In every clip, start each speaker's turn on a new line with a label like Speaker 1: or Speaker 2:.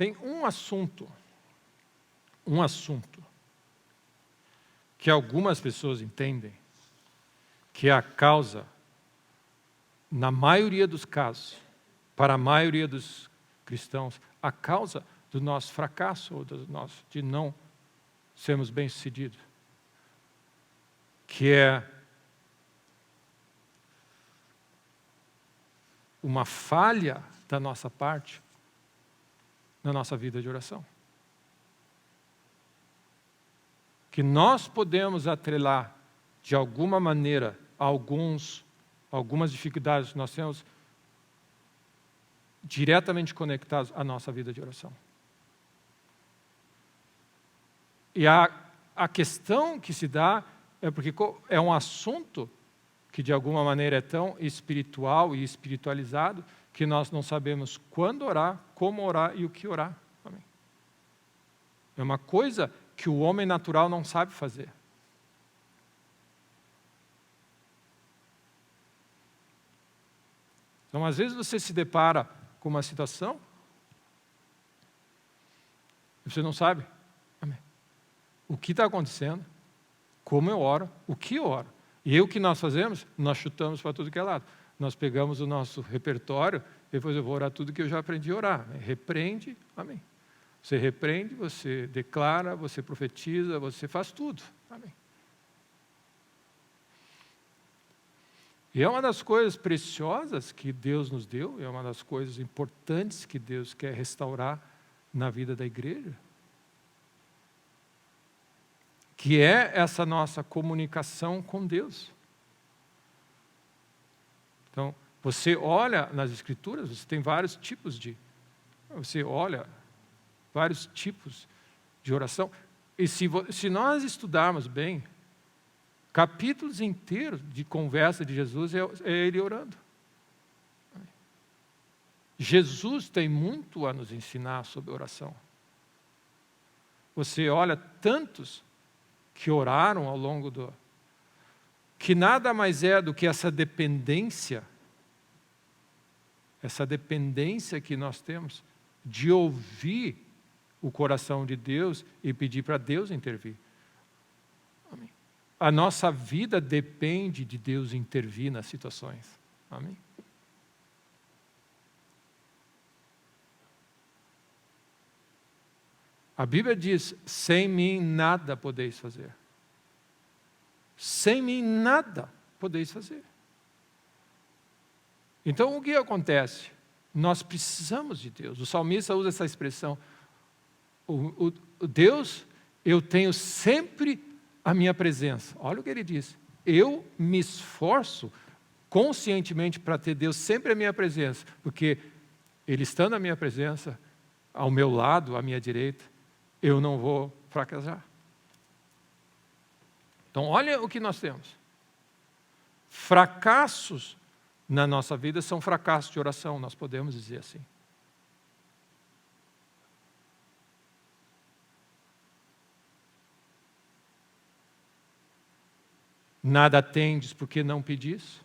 Speaker 1: Tem um assunto que algumas pessoas entendem que é a causa, na maioria dos casos, para a maioria dos cristãos, a causa do nosso fracasso ou de não sermos bem-sucedidos, que é uma falha da nossa parte na nossa vida de oração. Que nós podemos atrelar, de alguma maneira, algumas dificuldades que nós temos diretamente conectadas à nossa vida de oração. E a questão que se dá é porque é um assunto que de alguma maneira é tão espiritual e espiritualizado que nós não sabemos quando orar, como orar e o que orar. Amém. É uma coisa que o homem natural não sabe fazer. Então, às vezes você se depara com uma situação e você não sabe. Amém. O que está acontecendo, como eu oro, o que eu oro. E o que nós fazemos? Nós chutamos para tudo que é lado. Nós pegamos o nosso repertório, depois eu vou orar tudo que eu já aprendi a orar. Repreende, amém. Você repreende, você declara, você profetiza, você faz tudo. Amém. E é uma das coisas preciosas que Deus nos deu, é uma das coisas importantes que Deus quer restaurar na vida da igreja, que é essa nossa comunicação com Deus. Então, você olha nas Escrituras, você tem vários tipos de oração. E se nós estudarmos bem, capítulos inteiros de conversa de Jesus é Ele orando. Jesus tem muito a nos ensinar sobre oração. Você olha tantos que oraram ao longo que nada mais é do que essa dependência que nós temos de ouvir o coração de Deus e pedir para Deus intervir. Amém. A nossa vida depende de Deus intervir nas situações. Amém. A Bíblia diz, sem mim nada podeis fazer. Sem mim nada podeis fazer. Então o que acontece? Nós precisamos de Deus. O salmista usa essa expressão. O Deus, eu tenho sempre a minha presença. Olha o que ele diz. Eu me esforço conscientemente para ter Deus sempre a minha presença, porque Ele estando à minha presença, ao meu lado, à minha direita, eu não vou fracassar. Então, olha o que nós temos. Fracassos na nossa vida são fracassos de oração, nós podemos dizer assim. Nada tendes porque não pedis.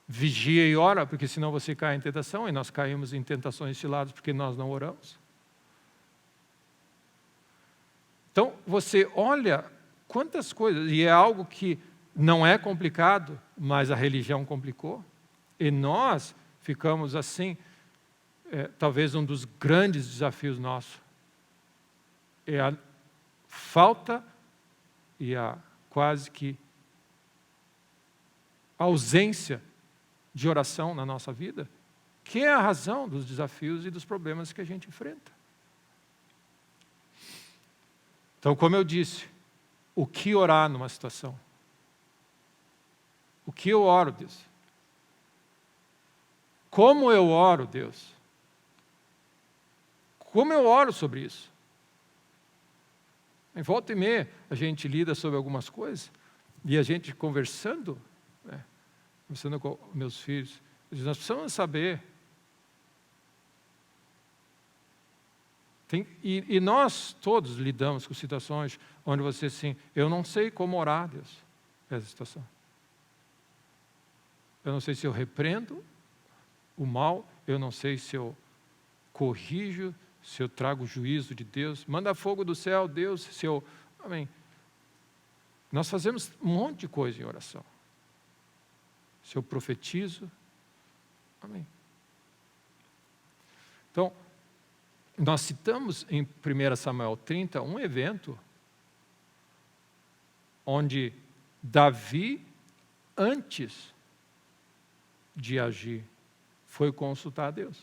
Speaker 1: Vigia e ora, porque senão você cai em tentação, e nós caímos em tentações ciladas porque nós não oramos. Então, você olha quantas coisas, e é algo que não é complicado, mas a religião complicou, e nós ficamos assim, talvez um dos grandes desafios nossos, é a falta e a quase que ausência de oração na nossa vida, que é a razão dos desafios e dos problemas que a gente enfrenta. Então, como eu disse, o que orar numa situação? O que eu oro, Deus? Como eu oro, Deus? Como eu oro sobre isso? Em volta e meia, a gente lida sobre algumas coisas, e a gente conversando com meus filhos, nós precisamos saber. E nós todos lidamos com situações onde você assim, eu não sei como orar, Deus, essa situação. Eu não sei se eu repreendo o mal, eu não sei se eu corrijo, se eu trago o juízo de Deus, manda fogo do céu, Deus, se eu... Amém. Nós fazemos um monte de coisa em oração. Se eu profetizo, amém. Então, nós citamos em 1 Samuel 30 um evento onde Davi, antes de agir, foi consultar a Deus.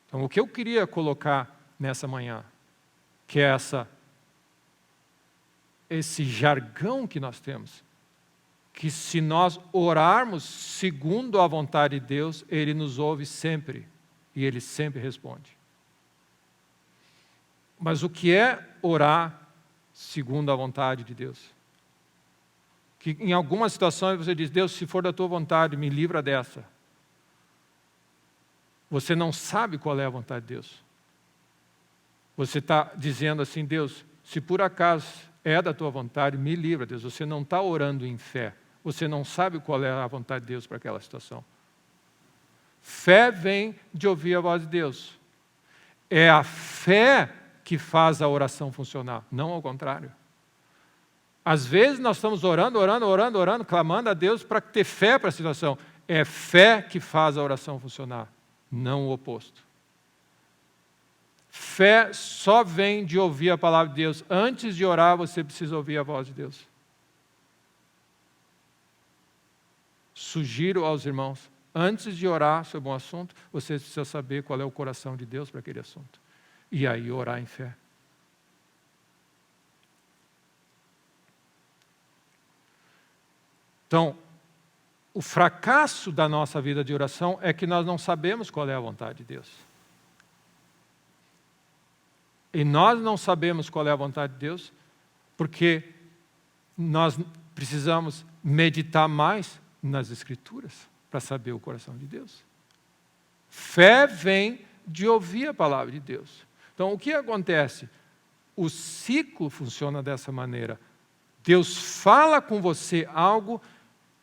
Speaker 1: Então, o que eu queria colocar nessa manhã, que é esse jargão que nós temos, que se nós orarmos segundo a vontade de Deus, Ele nos ouve sempre, e Ele sempre responde. Mas o que é orar segundo a vontade de Deus? Que em algumas situações você diz, Deus, se for da tua vontade, me livra dessa. Você não sabe qual é a vontade de Deus. Você está dizendo assim, Deus, se por acaso é da tua vontade, me livra, Deus. Você não está orando em fé. Você não sabe qual é a vontade de Deus para aquela situação. Fé vem de ouvir a voz de Deus. É a fé que faz a oração funcionar, não ao contrário. Às vezes nós estamos orando, clamando a Deus para ter fé para a situação. É fé que faz a oração funcionar, não o oposto. Fé só vem de ouvir a palavra de Deus. Antes de orar, você precisa ouvir a voz de Deus. Sugiro aos irmãos, antes de orar sobre um assunto, você precisa saber qual é o coração de Deus para aquele assunto. E aí orar em fé. Então, o fracasso da nossa vida de oração é que nós não sabemos qual é a vontade de Deus. E nós não sabemos qual é a vontade de Deus porque nós precisamos meditar mais nas Escrituras para saber o coração de Deus. Fé vem de ouvir a palavra de Deus. Então, o que acontece? O ciclo funciona dessa maneira. Deus fala com você algo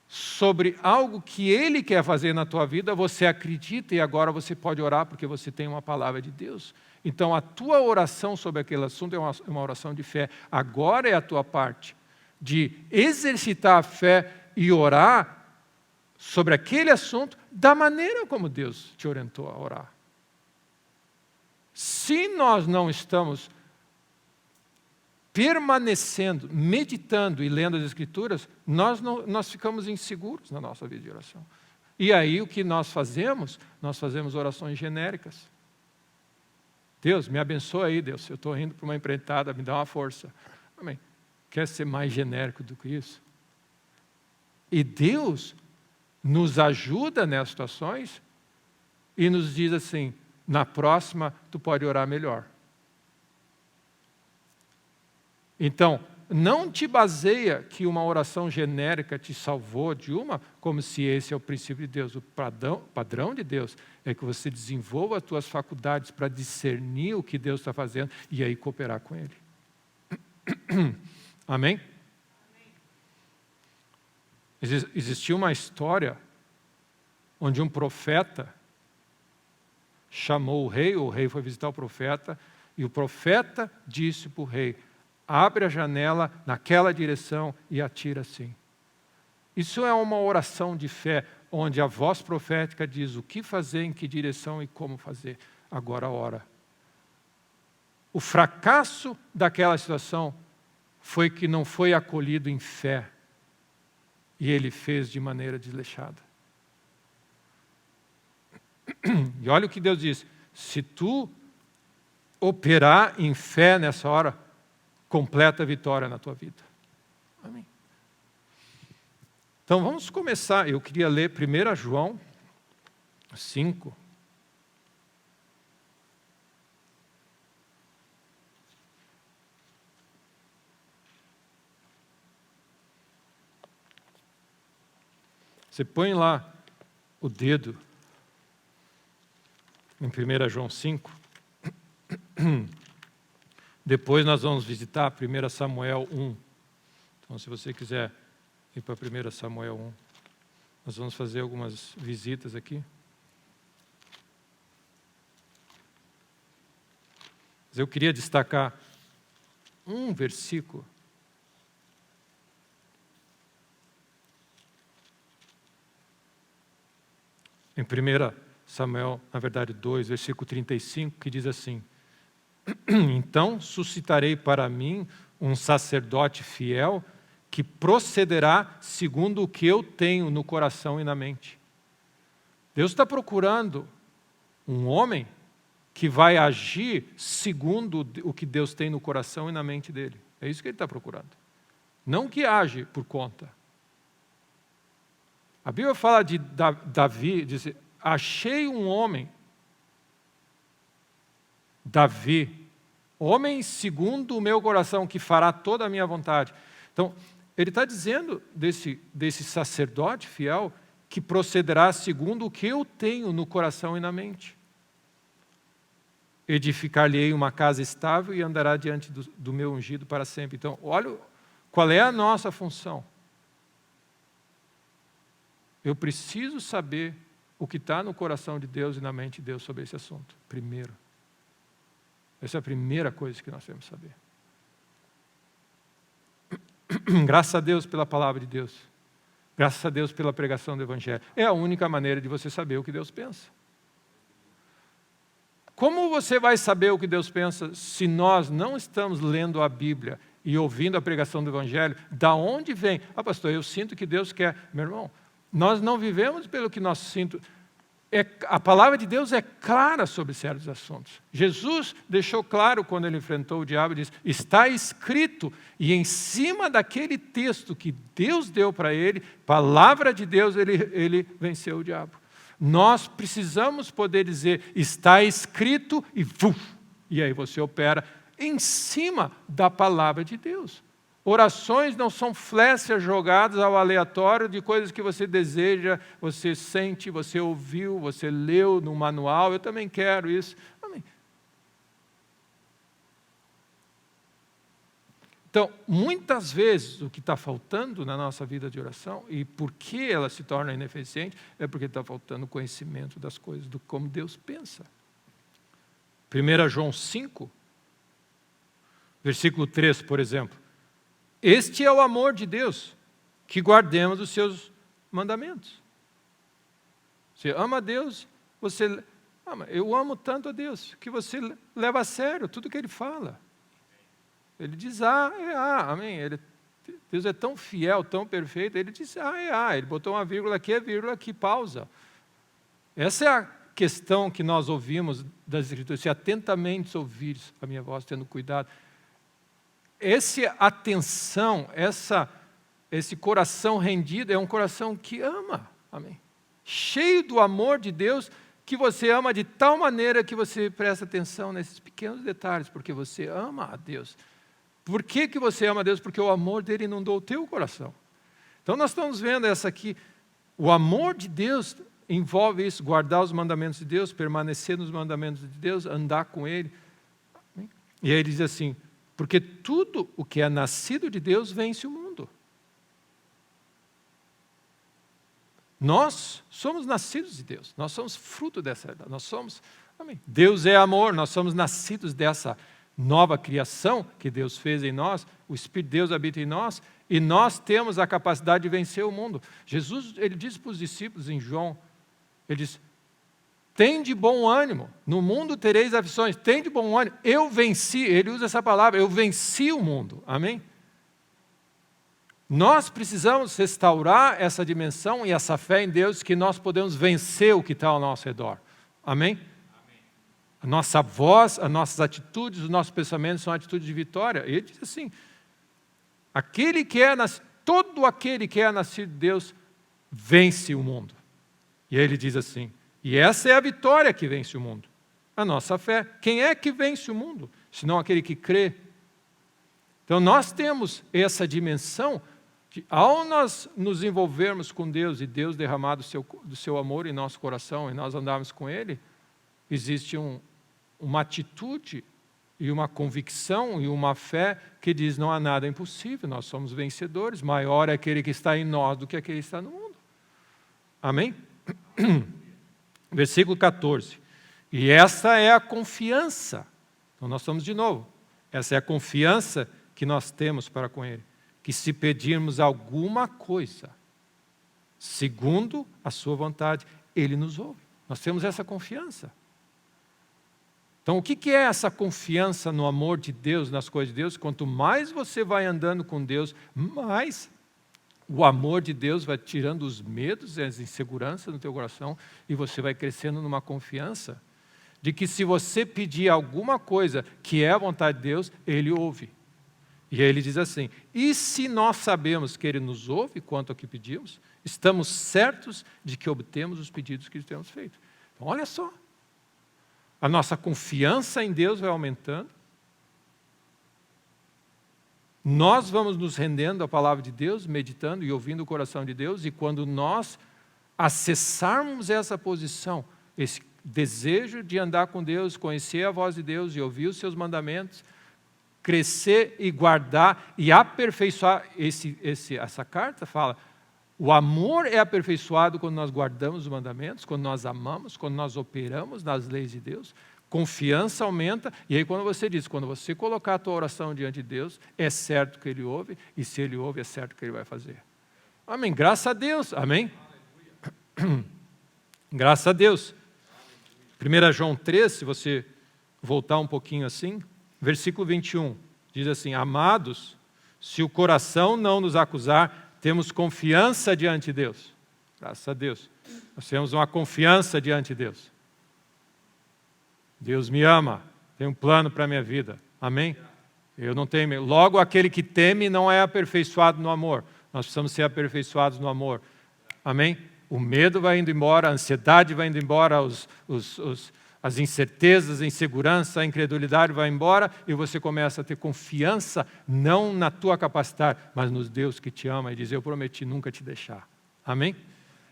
Speaker 1: sobre algo que Ele quer fazer na tua vida, você acredita e agora você pode orar porque você tem uma palavra de Deus. Então, a tua oração sobre aquele assunto é uma oração de fé. Agora é a tua parte de exercitar a fé e orar sobre aquele assunto da maneira como Deus te orientou a orar. Se nós não estamos permanecendo, meditando e lendo as Escrituras, nós ficamos inseguros na nossa vida de oração. E aí o que nós fazemos? Nós fazemos orações genéricas. Deus, me abençoa aí, Deus. Eu estou indo para uma empreitada, me dá uma força. Amém. Quer ser mais genérico do que isso? E Deus nos ajuda nessas situações e nos diz assim, na próxima tu pode orar melhor. Então, não te baseia que uma oração genérica te salvou de uma, como se esse é o princípio de Deus. O padrão de Deus é que você desenvolva as tuas faculdades para discernir o que Deus está fazendo e aí cooperar com Ele. Amém? Existiu uma história onde um profeta chamou o rei foi visitar o profeta, e o profeta disse para o rei, abre a janela naquela direção e atira assim. Isso é uma oração de fé, onde a voz profética diz o que fazer, em que direção e como fazer. Agora ora. O fracasso daquela situação foi que não foi acolhido em fé, e ele fez de maneira desleixada. E olha o que Deus diz, se tu operar em fé nessa hora, completa vitória na tua vida. Amém. Então vamos começar, eu queria ler 1 João 5. Você põe lá o dedo em 1 João 5. Depois nós vamos visitar 1 Samuel 1. Então, se você quiser ir para 1 Samuel 1. Nós vamos fazer algumas visitas aqui. Mas eu queria destacar um versículo. Em 1 Samuel, na verdade 2, versículo 35, que diz assim: então suscitarei para mim um sacerdote fiel que procederá segundo o que eu tenho no coração e na mente. Deus está procurando um homem que vai agir segundo o que Deus tem no coração e na mente dele. É isso que ele está procurando. Não que age por conta. A Bíblia fala de Davi, diz: achei um homem, Davi, homem segundo o meu coração, que fará toda a minha vontade. Então, ele está dizendo desse sacerdote fiel que procederá segundo o que eu tenho no coração e na mente. Edificar-lhe-ei uma casa estável e andará diante do meu ungido para sempre. Então, olha qual é a nossa função. Eu preciso saber o que está no coração de Deus e na mente de Deus sobre esse assunto, primeiro. Essa é a primeira coisa que nós temos que saber. Graças a Deus pela palavra de Deus. Graças a Deus pela pregação do Evangelho. É a única maneira de você saber o que Deus pensa. Como você vai saber o que Deus pensa se nós não estamos lendo a Bíblia e ouvindo a pregação do Evangelho? Da onde vem? Ah, pastor, eu sinto que Deus quer. Meu irmão, nós não vivemos pelo que nós sentimos. A palavra de Deus é clara sobre certos assuntos. Jesus deixou claro quando ele enfrentou o diabo, disse: está escrito, e em cima daquele texto que Deus deu para ele, palavra de Deus, ele venceu o diabo. Nós precisamos poder dizer: está escrito, e aí você opera em cima da palavra de Deus. Orações não são flechas jogadas ao aleatório de coisas que você deseja, você sente, você ouviu, você leu no manual. Eu também quero isso. Amém. Então, muitas vezes o que está faltando na nossa vida de oração, e por que ela se torna ineficiente, é porque está faltando conhecimento das coisas, do como Deus pensa. 1 João 5, versículo 3, por exemplo. Este é o amor de Deus, que guardemos os seus mandamentos. Você ama a Deus, você ama. Eu amo tanto a Deus, que você leva a sério tudo que Ele fala. Ele diz A, é A, amém. Deus é tão fiel, tão perfeito, Ele diz A, é A. Ele botou uma vírgula aqui, pausa. Essa é a questão que nós ouvimos das Escrituras. Se atentamente ouvires a minha voz, tendo cuidado. Essa atenção, esse coração rendido é um coração que ama, amém? Cheio do amor de Deus, que você ama de tal maneira que você presta atenção nesses pequenos detalhes, porque você ama a Deus. Por que você ama a Deus? Porque o amor dele inundou o teu coração. Então nós estamos vendo essa aqui, o amor de Deus envolve isso, guardar os mandamentos de Deus, permanecer nos mandamentos de Deus, andar com Ele. E aí ele diz assim: porque tudo o que é nascido de Deus vence o mundo. Nós somos nascidos de Deus, nós somos fruto dessa verdade, nós somos, amém. Deus é amor, nós somos nascidos dessa nova criação que Deus fez em nós, o Espírito de Deus habita em nós, e nós temos a capacidade de vencer o mundo. Jesus, ele diz para os discípulos em João, ele diz: tem de bom ânimo, no mundo tereis aflições, tem de bom ânimo, eu venci, ele usa essa palavra, eu venci o mundo, amém? Nós precisamos restaurar essa dimensão e essa fé em Deus, que nós podemos vencer o que está ao nosso redor, amém? A nossa voz, as nossas atitudes, os nossos pensamentos são atitudes de vitória. Ele diz assim: todo aquele que é nascido de Deus vence o mundo. E aí ele diz assim: e essa é a vitória que vence o mundo, a nossa fé. Quem é que vence o mundo? Senão aquele que crê. Então nós temos essa dimensão que, ao nós nos envolvermos com Deus e Deus derramar do seu amor em nosso coração e nós andarmos com Ele, existe uma atitude e uma convicção e uma fé que diz: não há nada impossível, nós somos vencedores, maior é aquele que está em nós do que aquele que está no mundo. Amém? Versículo 14. E essa é a confiança. Então nós estamos de novo. Essa é a confiança que nós temos para com Ele. Que se pedirmos alguma coisa, segundo a sua vontade, Ele nos ouve. Nós temos essa confiança. Então, o que é essa confiança no amor de Deus, nas coisas de Deus? Quanto mais você vai andando com Deus, mais o amor de Deus vai tirando os medos e as inseguranças no teu coração e você vai crescendo numa confiança de que se você pedir alguma coisa que é a vontade de Deus, Ele ouve. E aí ele diz assim, e se nós sabemos que Ele nos ouve quanto ao que pedimos, estamos certos de que obtemos os pedidos que temos feito. Então, olha só. A nossa confiança em Deus vai aumentando. Nós vamos nos rendendo à palavra de Deus, meditando e ouvindo o coração de Deus. E quando nós acessarmos essa posição, esse desejo de andar com Deus, conhecer a voz de Deus e ouvir os seus mandamentos, crescer e guardar e aperfeiçoar, essa carta fala, o amor é aperfeiçoado quando nós guardamos os mandamentos, quando nós amamos, quando nós operamos nas leis de Deus. Confiança aumenta, e aí quando você diz, quando você colocar a tua oração diante de Deus, é certo que Ele ouve, e se Ele ouve, é certo que Ele vai fazer. Amém, graças a Deus, amém? Graças a Deus. 1 João 3, se você voltar um pouquinho assim, versículo 21, diz assim, amados, se o coração não nos acusar, temos confiança diante de Deus. Graças a Deus. Nós temos uma confiança diante de Deus. Deus me ama, tem um plano para a minha vida. Amém? Eu não tenho medo. Logo, aquele que teme não é aperfeiçoado no amor. Nós precisamos ser aperfeiçoados no amor. Amém? O medo vai indo embora, a ansiedade vai indo embora, as incertezas, a insegurança, a incredulidade vai embora e você começa a ter confiança, não na tua capacidade, mas no Deus que te ama e diz, eu prometi nunca te deixar. Amém?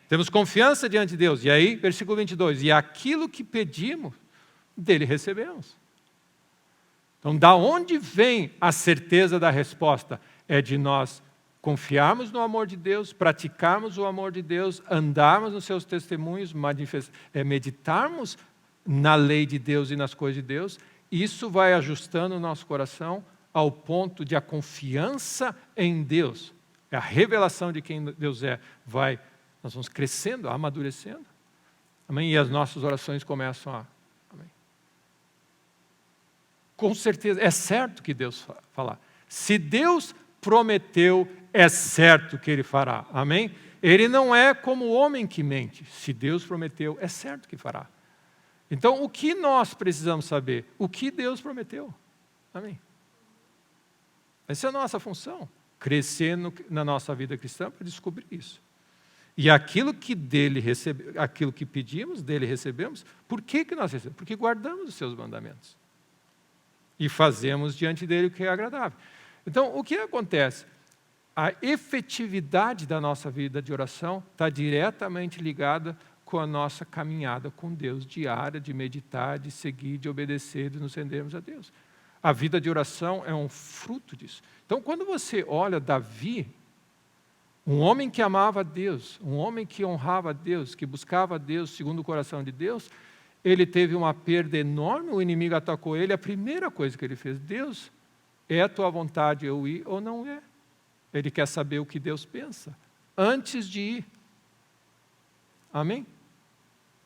Speaker 1: Temos confiança diante de Deus. E aí, versículo 22, e aquilo que pedimos, dele recebemos. Então, da onde vem a certeza da resposta? É de nós confiarmos no amor de Deus, praticarmos o amor de Deus, andarmos nos seus testemunhos, meditarmos na lei de Deus e nas coisas de Deus. Isso vai ajustando o nosso coração ao ponto de a confiança em Deus, a revelação de quem Deus é, nós vamos crescendo, amadurecendo. Amém? E as nossas orações começam a... Amém? Com certeza, é certo que Deus falar. Se Deus prometeu, é certo que Ele fará. Amém? Ele não é como o homem que mente. Se Deus prometeu, é certo que fará. Então, o que nós precisamos saber? O que Deus prometeu. Amém? Essa é a nossa função. Crescer na nossa vida cristã para descobrir isso. E aquilo que aquilo que pedimos, dele recebemos. Por que nós recebemos? Porque guardamos os seus mandamentos. E fazemos diante dele o que é agradável. Então, o que acontece? A efetividade da nossa vida de oração está diretamente ligada com a nossa caminhada com Deus diária, de meditar, de seguir, de obedecer, de nos rendermos a Deus. A vida de oração é um fruto disso. Então, quando você olha Davi, um homem que amava a Deus, um homem que honrava a Deus, que buscava a Deus segundo o coração de Deus, ele teve uma perda enorme, o inimigo atacou ele, a primeira coisa que ele fez, Deus, é a tua vontade eu ir ou não é? Ele quer saber o que Deus pensa, antes de ir. Amém?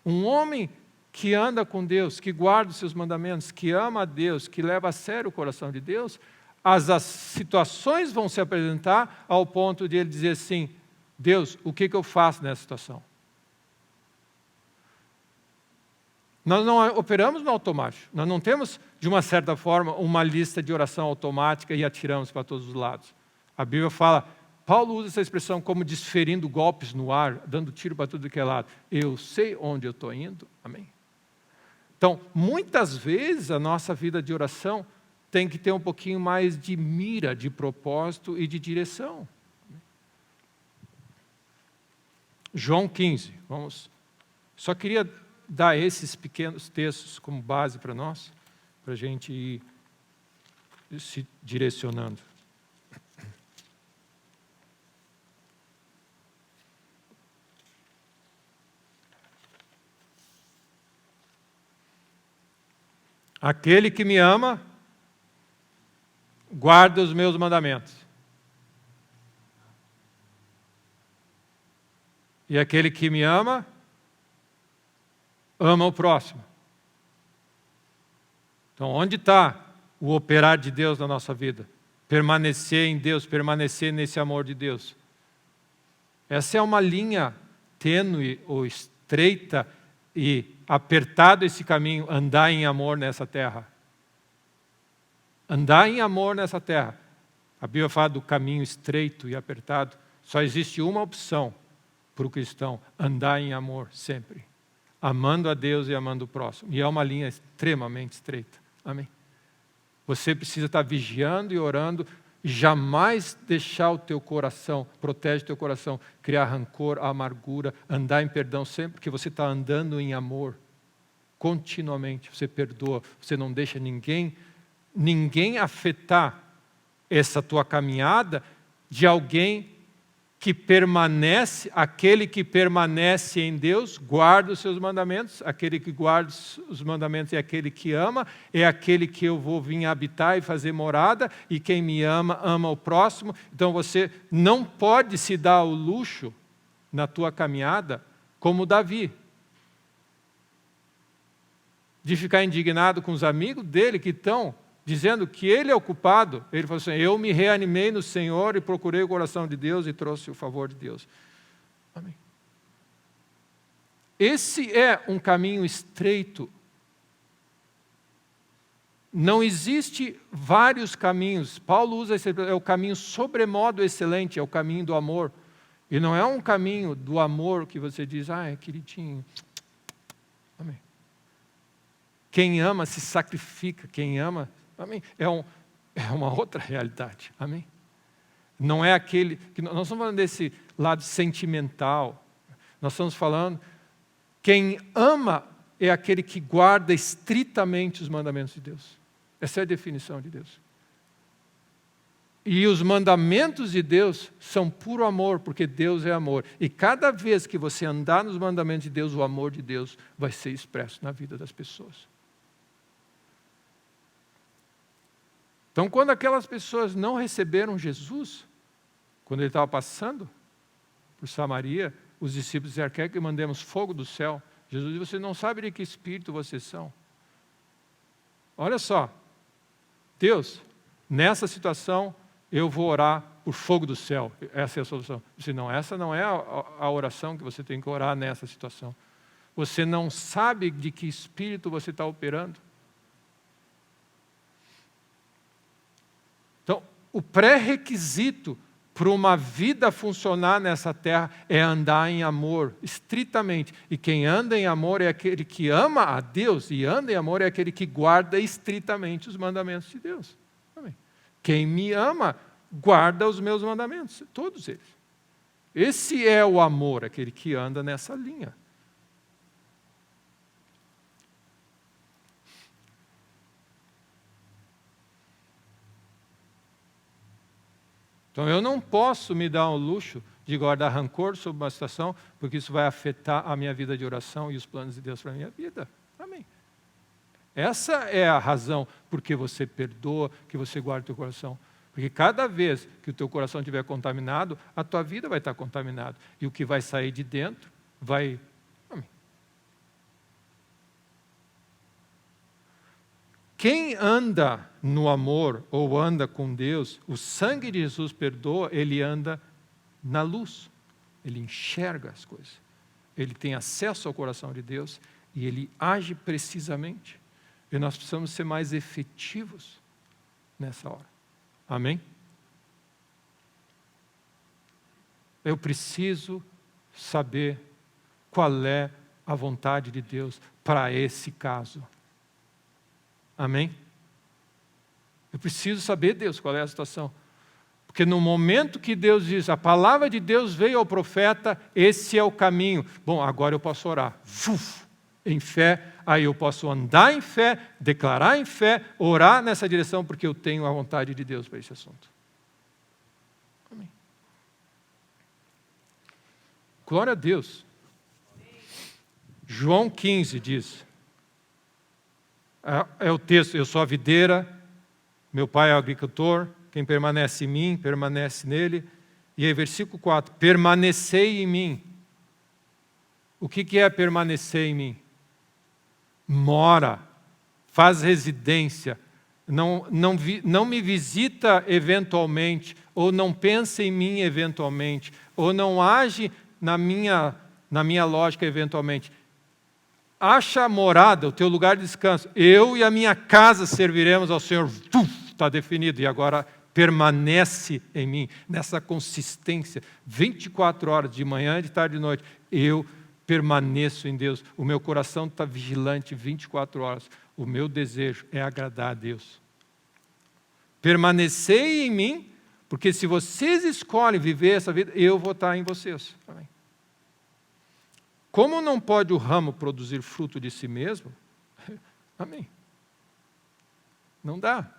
Speaker 1: Um homem que anda com Deus, que guarda os seus mandamentos, que ama a Deus, que leva a sério o coração de Deus, as situações vão se apresentar ao ponto de ele dizer assim, Deus, o que eu faço nessa situação? Nós não operamos no automático. Nós não temos, de uma certa forma, uma lista de oração automática e atiramos para todos os lados. A Bíblia fala, Paulo usa essa expressão como desferindo golpes no ar, dando tiro para tudo que é lado. Eu sei onde eu estou indo. Amém? Então, muitas vezes a nossa vida de oração tem que ter um pouquinho mais de mira, de propósito e de direção. João 15, vamos. Só queria dar esses pequenos textos como base para nós, para a gente ir se direcionando. Aquele que me ama, guarda os meus mandamentos. E aquele que me ama, ama o próximo. Então, onde está o operar de Deus na nossa vida? Permanecer em Deus, permanecer nesse amor de Deus. Essa é uma linha tênue ou estreita e apertado esse caminho, andar em amor nessa terra. Andar em amor nessa terra. A Bíblia fala do caminho estreito e apertado. Só existe uma opção para o cristão: andar em amor sempre. Amando a Deus e amando o próximo. E é uma linha extremamente estreita. Amém? Você precisa estar vigiando e orando, jamais deixar o teu coração, protege o teu coração, criar rancor, amargura, andar em perdão sempre, porque você está andando em amor. Continuamente, você perdoa, você não deixa ninguém afetar essa tua caminhada de alguém que permanece, aquele que permanece em Deus, guarda os seus mandamentos, aquele que guarda os mandamentos é aquele que ama, é aquele que eu vou vir habitar e fazer morada, e quem me ama, ama o próximo. Então você não pode se dar o luxo na tua caminhada como Davi, de ficar indignado com os amigos dele que estão dizendo que ele é o culpado. Ele falou assim: eu me reanimei no Senhor e procurei o coração de Deus e trouxe o favor de Deus. Amém. Esse é um caminho estreito. Não existe vários caminhos. Paulo usa esse, é o caminho sobremodo excelente, é o caminho do amor. E não é um caminho do amor que você diz: é queridinho. Amém. Quem ama se sacrifica, quem ama, amém, é uma outra realidade, amém? Não é aquele, que nós estamos falando desse lado sentimental, nós estamos falando, quem ama é aquele que guarda estritamente os mandamentos de Deus. Essa é a definição de Deus. E os mandamentos de Deus são puro amor, porque Deus é amor. E cada vez que você andar nos mandamentos de Deus, o amor de Deus vai ser expresso na vida das pessoas. Então, quando aquelas pessoas não receberam Jesus, quando ele estava passando por Samaria, os discípulos disseram: quer que mandemos fogo do céu? Jesus disse: você não sabe de que espírito vocês são. Olha só, Deus, nessa situação, eu vou orar por fogo do céu. Essa é a solução. Disse: não, essa não é a oração que você tem que orar nessa situação. Você não sabe de que espírito você está operando. Então, o pré-requisito para uma vida funcionar nessa terra é andar em amor, estritamente. E quem anda em amor é aquele que ama a Deus, e anda em amor é aquele que guarda estritamente os mandamentos de Deus. Amém. Quem me ama, guarda os meus mandamentos, todos eles. Esse é o amor, aquele que anda nessa linha. Então eu não posso me dar o luxo de guardar rancor sobre uma situação, porque isso vai afetar a minha vida de oração e os planos de Deus para a minha vida. Amém. Essa é a razão por que você perdoa, que você guarda o teu coração. Porque cada vez que o teu coração estiver contaminado, a tua vida vai estar contaminada. E o que vai sair de dentro vai... Amém. Quem anda no amor ou anda com Deus, o sangue de Jesus perdoa, ele anda na luz. Ele enxerga as coisas. Ele tem acesso ao coração de Deus e ele age precisamente. E nós precisamos ser mais efetivos nessa hora. Amém? Eu preciso saber qual é a vontade de Deus para esse caso. Amém? Eu preciso saber, Deus, qual é a situação. Porque no momento que Deus diz, a palavra de Deus veio ao profeta, esse é o caminho. Bom, agora eu posso orar. Em fé, aí eu posso andar em fé, declarar em fé, orar nessa direção, porque eu tenho a vontade de Deus para esse assunto. Amém. Glória a Deus. João 15 diz... É o texto, eu sou a videira, meu pai é o agricultor, quem permanece em mim, permanece nele. E aí, versículo 4, permanecei em mim. O que é permanecer em mim? Mora, faz residência, não me visita eventualmente, ou não pensa em mim eventualmente, ou não age na minha lógica eventualmente. Acha morada, o teu lugar de descanso. Eu e a minha casa serviremos ao Senhor. Está definido. E agora permanece em mim, nessa consistência. 24 horas, de manhã, de tarde e de noite. Eu permaneço em Deus. O meu coração está vigilante 24 horas. O meu desejo é agradar a Deus. Permanecei em mim, porque se vocês escolhem viver essa vida, eu vou estar em vocês. Amém. Como não pode o ramo produzir fruto de si mesmo? Amém. Não dá.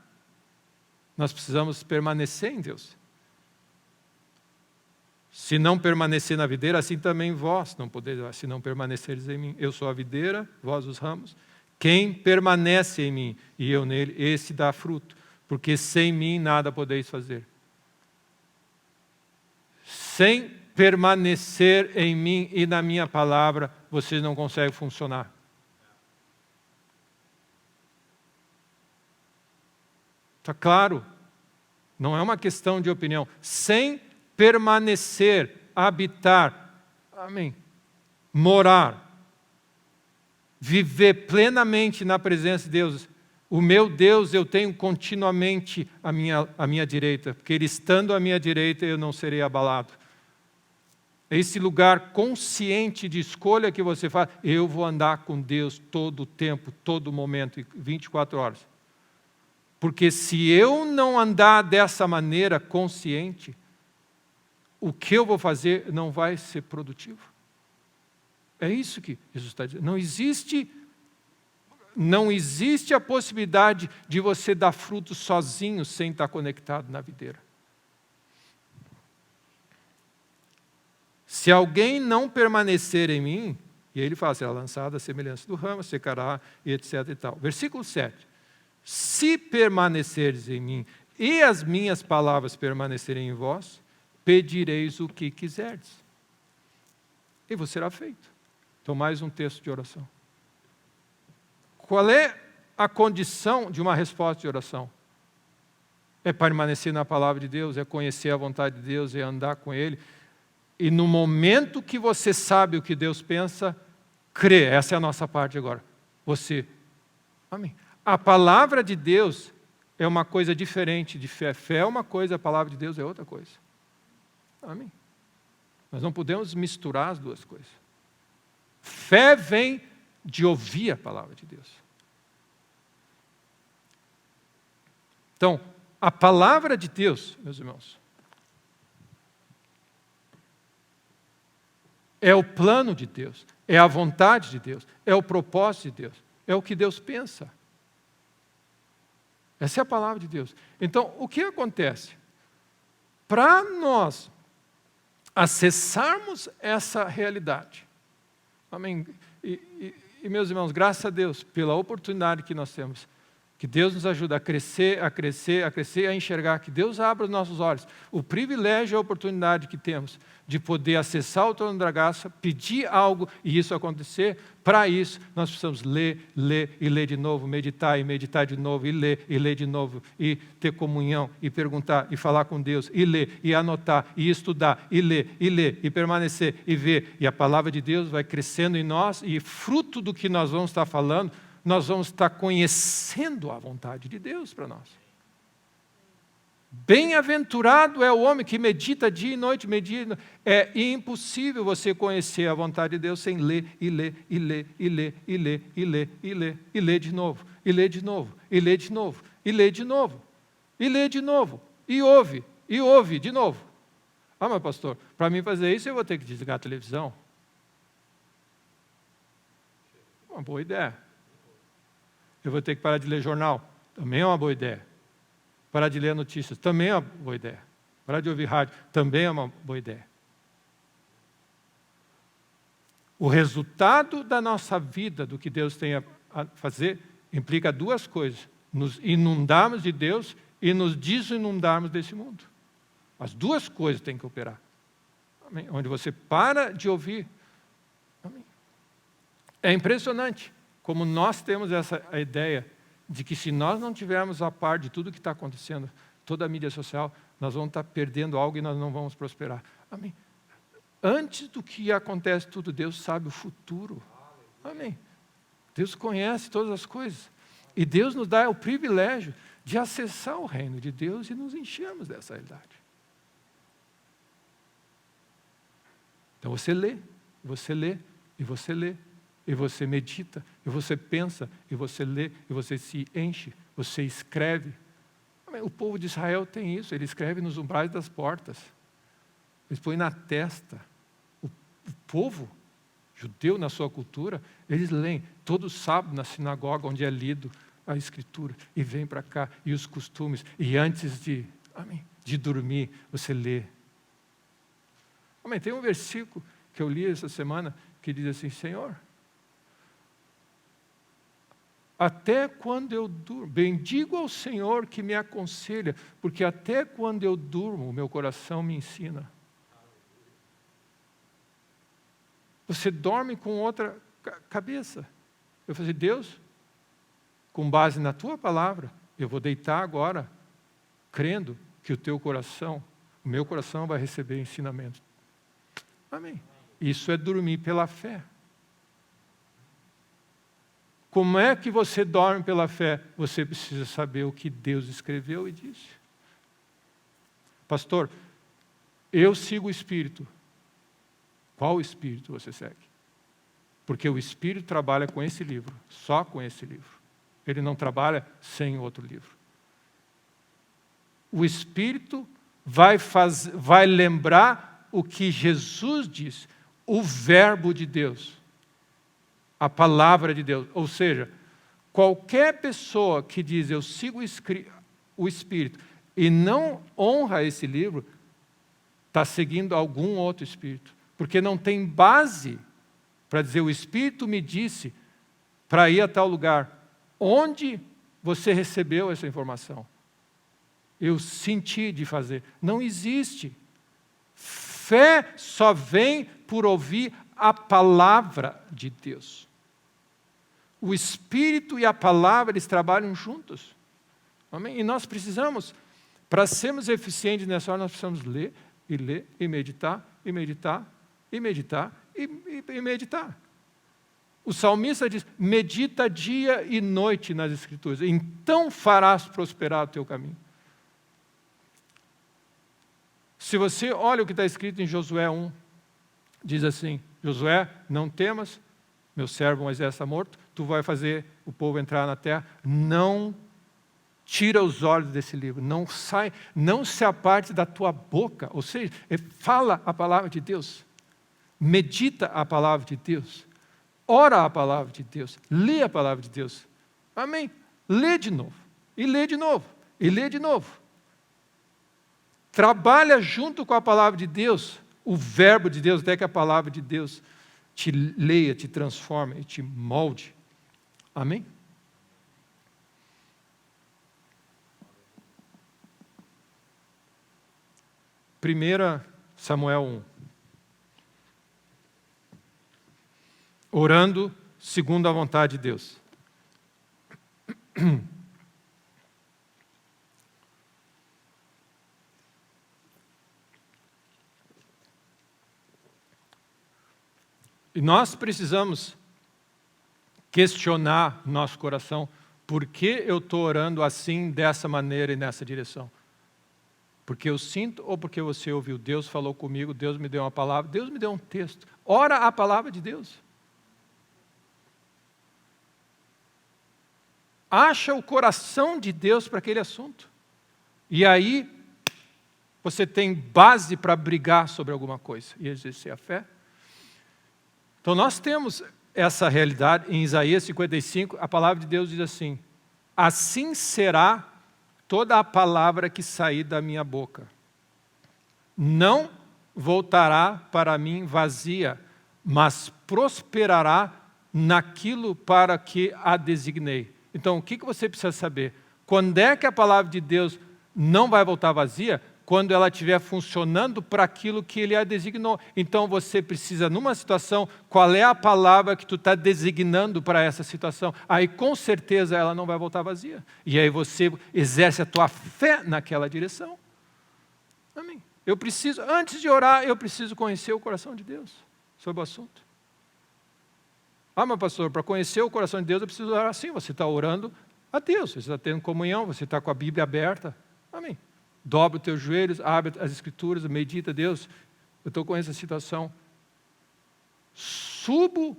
Speaker 1: Nós precisamos permanecer em Deus. Se não permanecer na videira, assim também vós não podeis, se não permaneceres em mim. Eu sou a videira, vós os ramos. Quem permanece em mim e eu nele, esse dá fruto. Porque sem mim nada podeis fazer. Sem permanecer em mim e na minha palavra, vocês não conseguem funcionar. Está claro? Não é uma questão de opinião. Sem permanecer, habitar, amém, morar, viver plenamente na presença de Deus. O meu Deus eu tenho continuamente à minha direita, porque Ele estando à minha direita eu não serei abalado. Esse lugar consciente de escolha que você faz, eu vou andar com Deus todo o tempo, todo momento, 24 horas. Porque se eu não andar dessa maneira consciente, o que eu vou fazer não vai ser produtivo. É isso que Jesus está dizendo. Não existe a possibilidade de você dar fruto sozinho sem estar conectado na videira. Se alguém não permanecer em mim, e ele fala, será lançada a semelhança do ramo, secará, e etc. e tal. Versículo 7. Se permanecerdes em mim e as minhas palavras permanecerem em vós, pedireis o que quiserdes. E vos será feito. Então, mais um texto de oração. Qual é a condição de uma resposta de oração? É permanecer na palavra de Deus, é conhecer a vontade de Deus, é andar com Ele. E no momento que você sabe o que Deus pensa, crê. Essa é a nossa parte agora. Você. Amém. A palavra de Deus é uma coisa diferente de fé. Fé é uma coisa, a palavra de Deus é outra coisa. Amém. Nós não podemos misturar as duas coisas. Fé vem de ouvir a palavra de Deus. Então, a palavra de Deus, meus irmãos, é o plano de Deus, é a vontade de Deus, é o propósito de Deus, é o que Deus pensa. Essa é a palavra de Deus. Então, o que acontece? Para nós acessarmos essa realidade, amém? E, meus irmãos, graças a Deus pela oportunidade que nós temos, que Deus nos ajuda a crescer, a crescer, a crescer, a enxergar, que Deus abra os nossos olhos. O privilégio e a oportunidade que temos de poder acessar o trono da graça, pedir algo e isso acontecer. Para isso, nós precisamos ler, ler e ler de novo, meditar e meditar de novo, e ler de novo, e ter comunhão, e perguntar, e falar com Deus, e ler, e anotar, e estudar, e ler, e permanecer, e ver. E a palavra de Deus vai crescendo em nós, e fruto do que nós vamos estar falando, nós vamos estar conhecendo a vontade de Deus para nós. Bem-aventurado é o homem que medita dia e noite, medita. É impossível você conhecer a vontade de Deus sem ler, e ler, e ler, e ler, e ler, e ler, e ler, e ler de novo, e ler de novo, e ler de novo, e ler de novo, e ler de novo, e ouve de novo. Ah, mas pastor, para mim fazer isso eu vou ter que desligar a televisão. Uma boa ideia. Eu vou ter que parar de ler jornal. Também é uma boa ideia. Parar de ler notícias. Também é uma boa ideia. Parar de ouvir rádio. Também é uma boa ideia. O resultado da nossa vida, do que Deus tem a fazer, implica duas coisas: nos inundarmos de Deus e nos desinundarmos desse mundo. As duas coisas têm que operar. Amém? Onde você para de ouvir. Amém? É impressionante como nós temos essa ideia de que se nós não tivermos a par de tudo que está acontecendo, toda a mídia social, nós vamos estar perdendo algo e nós não vamos prosperar. Amém? Antes do que acontece tudo, Deus sabe o futuro. Amém? Deus conhece todas as coisas. E Deus nos dá o privilégio de acessar o reino de Deus e nos enchermos dessa realidade. Então você lê, você lê, e você lê, e você medita, e você pensa, e você lê, e você se enche, você escreve. O povo de Israel tem isso, ele escreve nos umbrais das portas. Eles põem na testa. O povo judeu, na sua cultura, eles leem todo sábado na sinagoga, onde é lido a Escritura, e vem para cá, e os costumes, e antes de dormir, você lê. Amém. Tem um versículo que eu li essa semana, que diz assim: Senhor, até quando eu durmo, bendigo ao Senhor que me aconselha, porque até quando eu durmo, o meu coração me ensina. Você dorme com outra cabeça. Eu falei: Deus, com base na tua palavra, eu vou deitar agora, crendo que o meu coração vai receber ensinamento. Amém. Isso é dormir pela fé. Como é que você dorme pela fé? Você precisa saber o que Deus escreveu e disse. Pastor, eu sigo o Espírito. Qual Espírito você segue? Porque o Espírito trabalha com esse livro, só com esse livro. Ele não trabalha sem outro livro. O Espírito vai lembrar o que Jesus disse, o verbo de Deus, a palavra de Deus. Ou seja, qualquer pessoa que diz eu sigo o Espírito e não honra esse livro, está seguindo algum outro Espírito. Porque não tem base para dizer o Espírito me disse para ir a tal lugar. Onde você recebeu essa informação? Eu senti de fazer. Não existe. Fé só vem por ouvir a palavra de Deus. O Espírito e a palavra, eles trabalham juntos. Amém? E nós precisamos, para sermos eficientes nessa hora, nós precisamos ler, e meditar, e meditar, e meditar, e meditar. O salmista diz: medita dia e noite nas Escrituras, então farás prosperar o teu caminho. Se você olha o que está escrito em Josué 1, diz assim: Josué, não temas, meu servo Moisés está morto, tu vai fazer o povo entrar na terra, não tira os olhos desse livro, não se aparte da tua boca, ou seja, fala a palavra de Deus, medita a palavra de Deus, ora a palavra de Deus, lê a palavra de Deus. Amém? Lê de novo, e lê de novo, e lê de novo. Trabalha junto com a palavra de Deus, o verbo de Deus, até que a palavra de Deus te leia, te transforme e te molde. Amém? Primeira Samuel 1. Orando segundo a vontade de Deus. E nós precisamos questionar nosso coração: por que eu estou orando assim, dessa maneira e nessa direção? Porque eu sinto ou porque você ouviu? Deus falou comigo, Deus me deu uma palavra, Deus me deu um texto. Ora a palavra de Deus. Acha o coração de Deus para aquele assunto. E aí você tem base para brigar sobre alguma coisa e exercer a fé. Então nós temos essa realidade em Isaías 55, a palavra de Deus diz assim: assim será toda a palavra que sair da minha boca. Não voltará para mim vazia, mas prosperará naquilo para que a designei. Então, o que você precisa saber? Quando é que a palavra de Deus não vai voltar vazia? Quando ela estiver funcionando para aquilo que Ele a designou. Então, você precisa, numa situação, qual é a palavra que tu está designando para essa situação? Aí, com certeza, ela não vai voltar vazia. E aí você exerce a tua fé naquela direção. Amém. Eu preciso, antes de orar, eu preciso conhecer o coração de Deus sobre o assunto. Mas pastor, para conhecer o coração de Deus, eu preciso orar assim. Você está orando a Deus, você está tendo comunhão, você está com a Bíblia aberta. Amém. Dobra os teus joelhos, abre as Escrituras, medita, Deus, eu estou com essa situação. Subo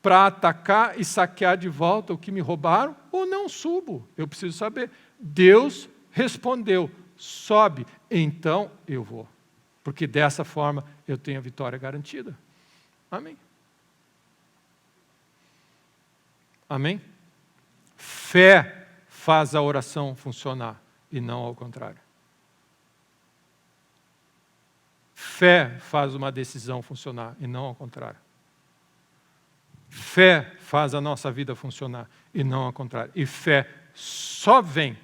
Speaker 1: para atacar e saquear de volta o que me roubaram ou não subo? Eu preciso saber. Deus respondeu, sobe, então eu vou. Porque dessa forma eu tenho a vitória garantida. Amém. Amém? Fé faz a oração funcionar e não ao contrário. Fé faz uma decisão funcionar e não ao contrário. Fé faz a nossa vida funcionar e não ao contrário. E fé só vem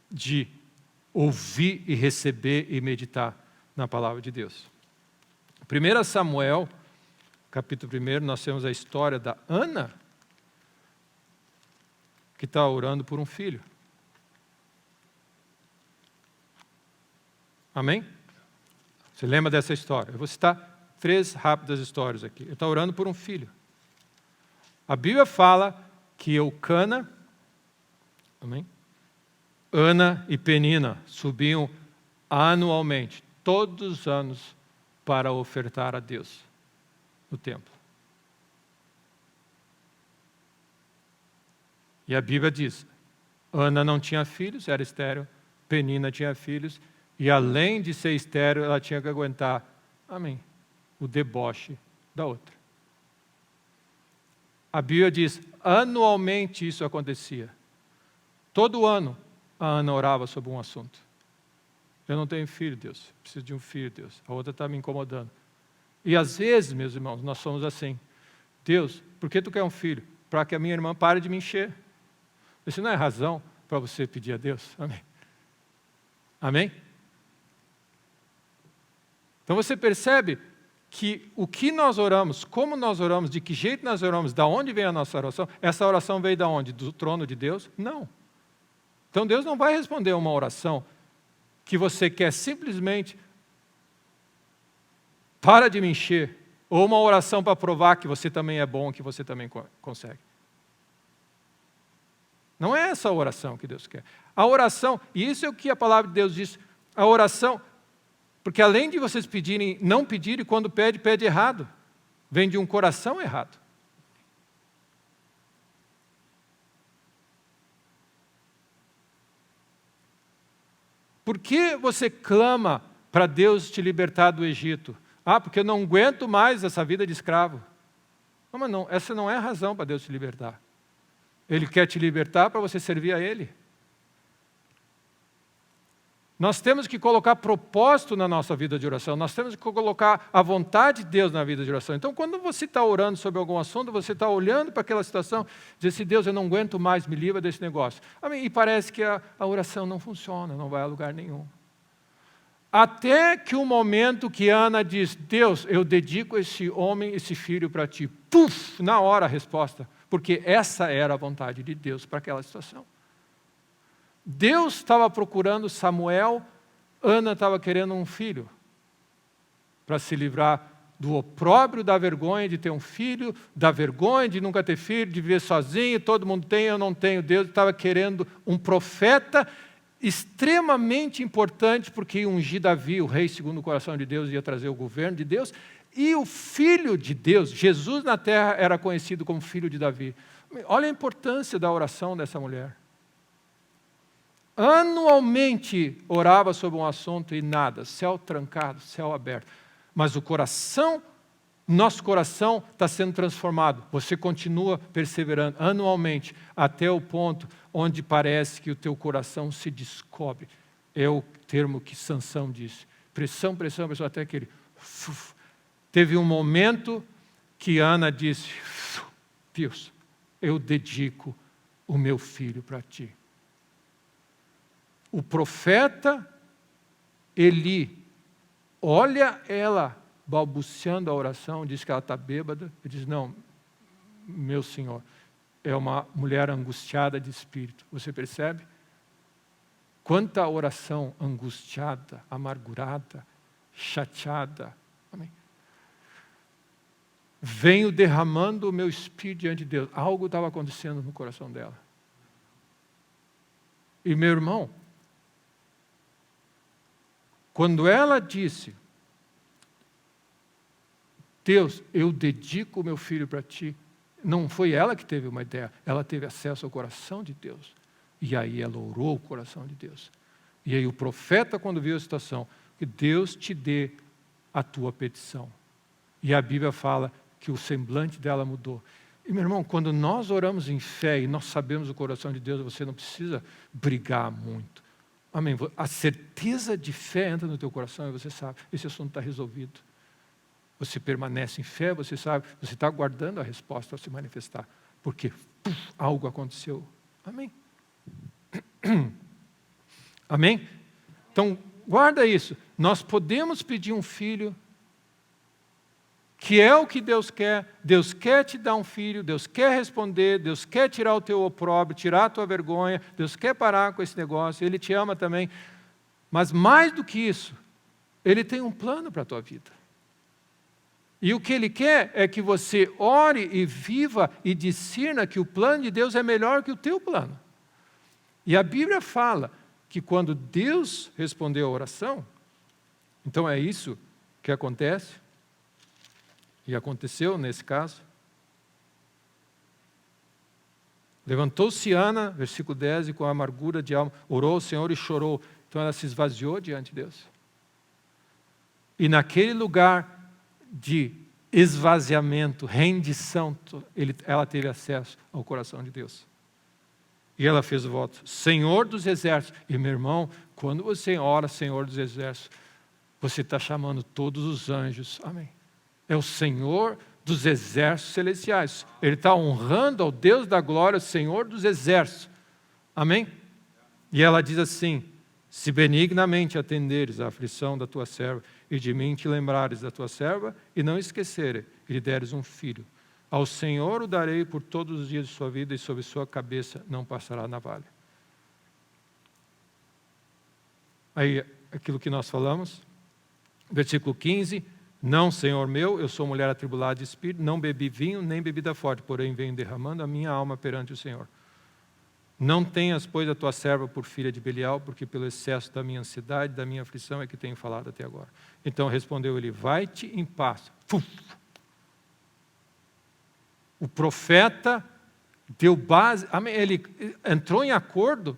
Speaker 1: de ouvir e receber e meditar na palavra de Deus. 1 Samuel, capítulo 1, nós temos a história da Ana, que está orando por um filho. Amém? Você lembra dessa história? Eu vou citar 3 rápidas histórias aqui. Ele está orando por um filho. A Bíblia fala que Eucana, amém? Ana e Penina subiam anualmente, todos os anos, para ofertar a Deus no templo. E a Bíblia diz, Ana não tinha filhos, era estéril, Penina tinha filhos, e além de ser estéril, ela tinha que aguentar, amém, o deboche da outra. A Bíblia diz, anualmente isso acontecia. Todo ano, a Ana orava sobre um assunto. Eu não tenho filho, Deus, preciso de um filho, Deus. A outra está me incomodando. E às vezes, meus irmãos, nós somos assim. Deus, por que tu quer um filho? Para que a minha irmã pare de me encher. Isso não é razão para você pedir a Deus. Amém? Amém? Então você percebe que o que nós oramos, como nós oramos, de que jeito nós oramos, da onde vem a nossa oração, essa oração veio da onde? Do trono de Deus? Não. Então Deus não vai responder uma oração que você quer simplesmente para de me encher, ou uma oração para provar que você também é bom, que você também consegue. Não é essa a oração que Deus quer. A oração, e isso é o que a palavra de Deus diz, a oração, porque além de vocês pedirem, não pedirem, quando pede, pede errado. Vem de um coração errado. Por que você clama para Deus te libertar do Egito? Porque eu não aguento mais essa vida de escravo. Não, mas não, essa não é a razão para Deus te libertar. Ele quer te libertar para você servir a Ele. Nós temos que colocar propósito na nossa vida de oração. Nós temos que colocar a vontade de Deus na vida de oração. Então, quando você está orando sobre algum assunto, você está olhando para aquela situação, diz assim, Deus, eu não aguento mais, me livra desse negócio. Amém? E parece que a oração não funciona, não vai a lugar nenhum. Até que o momento que Ana diz, Deus, eu dedico esse homem, esse filho para ti. Puf! Na hora a resposta. Porque essa era a vontade de Deus para aquela situação. Deus estava procurando Samuel, Ana estava querendo um filho, para se livrar do opróbrio, da vergonha de ter um filho, da vergonha de nunca ter filho, de viver sozinho, todo mundo tem, eu não tenho. Deus estava querendo um profeta extremamente importante, porque ia ungir Davi, o rei segundo o coração de Deus, ia trazer o governo de Deus, e o filho de Deus, Jesus na terra, era conhecido como filho de Davi. Olha a importância da oração dessa mulher. Anualmente orava sobre um assunto e nada, céu trancado, céu aberto. Mas o coração, nosso coração está sendo transformado. Você continua perseverando anualmente até o ponto onde parece que o teu coração se descobre. É o termo que Sansão disse. Pressão, pressão, pressão, até que ele... Teve um momento que Ana disse, Deus, eu dedico o meu filho para ti. O profeta Eli olha ela balbuciando a oração, diz que ela está bêbada, e diz, não, meu senhor, é uma mulher angustiada de espírito. Você percebe? Quanta oração angustiada, amargurada, chateada. Amém. Venho derramando o meu espírito diante de Deus. Algo estava acontecendo no coração dela. E meu irmão, quando ela disse, Deus, eu dedico o meu filho para ti, não foi ela que teve uma ideia, ela teve acesso ao coração de Deus. E aí ela orou o coração de Deus. E aí o profeta, quando viu a situação, que Deus te dê a tua petição. E a Bíblia fala que o semblante dela mudou. E meu irmão, quando nós oramos em fé e nós sabemos o coração de Deus, você não precisa brigar muito. Amém? A certeza de fé entra no teu coração e você sabe, esse assunto está resolvido. Você permanece em fé, você sabe, você está aguardando a resposta para se manifestar. Porque algo aconteceu. Amém? Amém? Então, guarda isso. Nós podemos pedir um filho, que é o que Deus quer. Deus quer te dar um filho, Deus quer responder, Deus quer tirar o teu opróbrio, tirar a tua vergonha, Deus quer parar com esse negócio, Ele te ama também. Mas mais do que isso, Ele tem um plano para a tua vida. E o que Ele quer é que você ore e viva e discirna que o plano de Deus é melhor que o teu plano. E a Bíblia fala que quando Deus respondeu a oração, então é isso que acontece, e aconteceu nesse caso. Levantou-se Ana, versículo 10, e com amargura de alma, orou ao Senhor e chorou. Então ela se esvaziou diante de Deus. E naquele lugar de esvaziamento, rendição, ela teve acesso ao coração de Deus. E ela fez o voto, Senhor dos Exércitos. E meu irmão, quando você ora Senhor dos Exércitos, você está chamando todos os anjos. Amém. É o Senhor dos Exércitos Celestiais. Ele está honrando ao Deus da glória, o Senhor dos Exércitos. Amém? E ela diz assim, se benignamente atenderes à aflição da tua serva, e de mim te lembrares da tua serva, e não esqueceres, e lhe deres um filho. Ao Senhor o darei por todos os dias de sua vida, e sobre sua cabeça não passará navalha. Aí, aquilo que nós falamos, versículo 15, não, Senhor meu, eu sou mulher atribulada de espírito, não bebi vinho, nem bebida forte, porém venho derramando a minha alma perante o Senhor. Não tenhas, pois, a tua serva por filha de Belial, porque pelo excesso da minha ansiedade, da minha aflição é que tenho falado até agora. Então respondeu ele, vai-te em paz. O profeta deu base, ele entrou em acordo,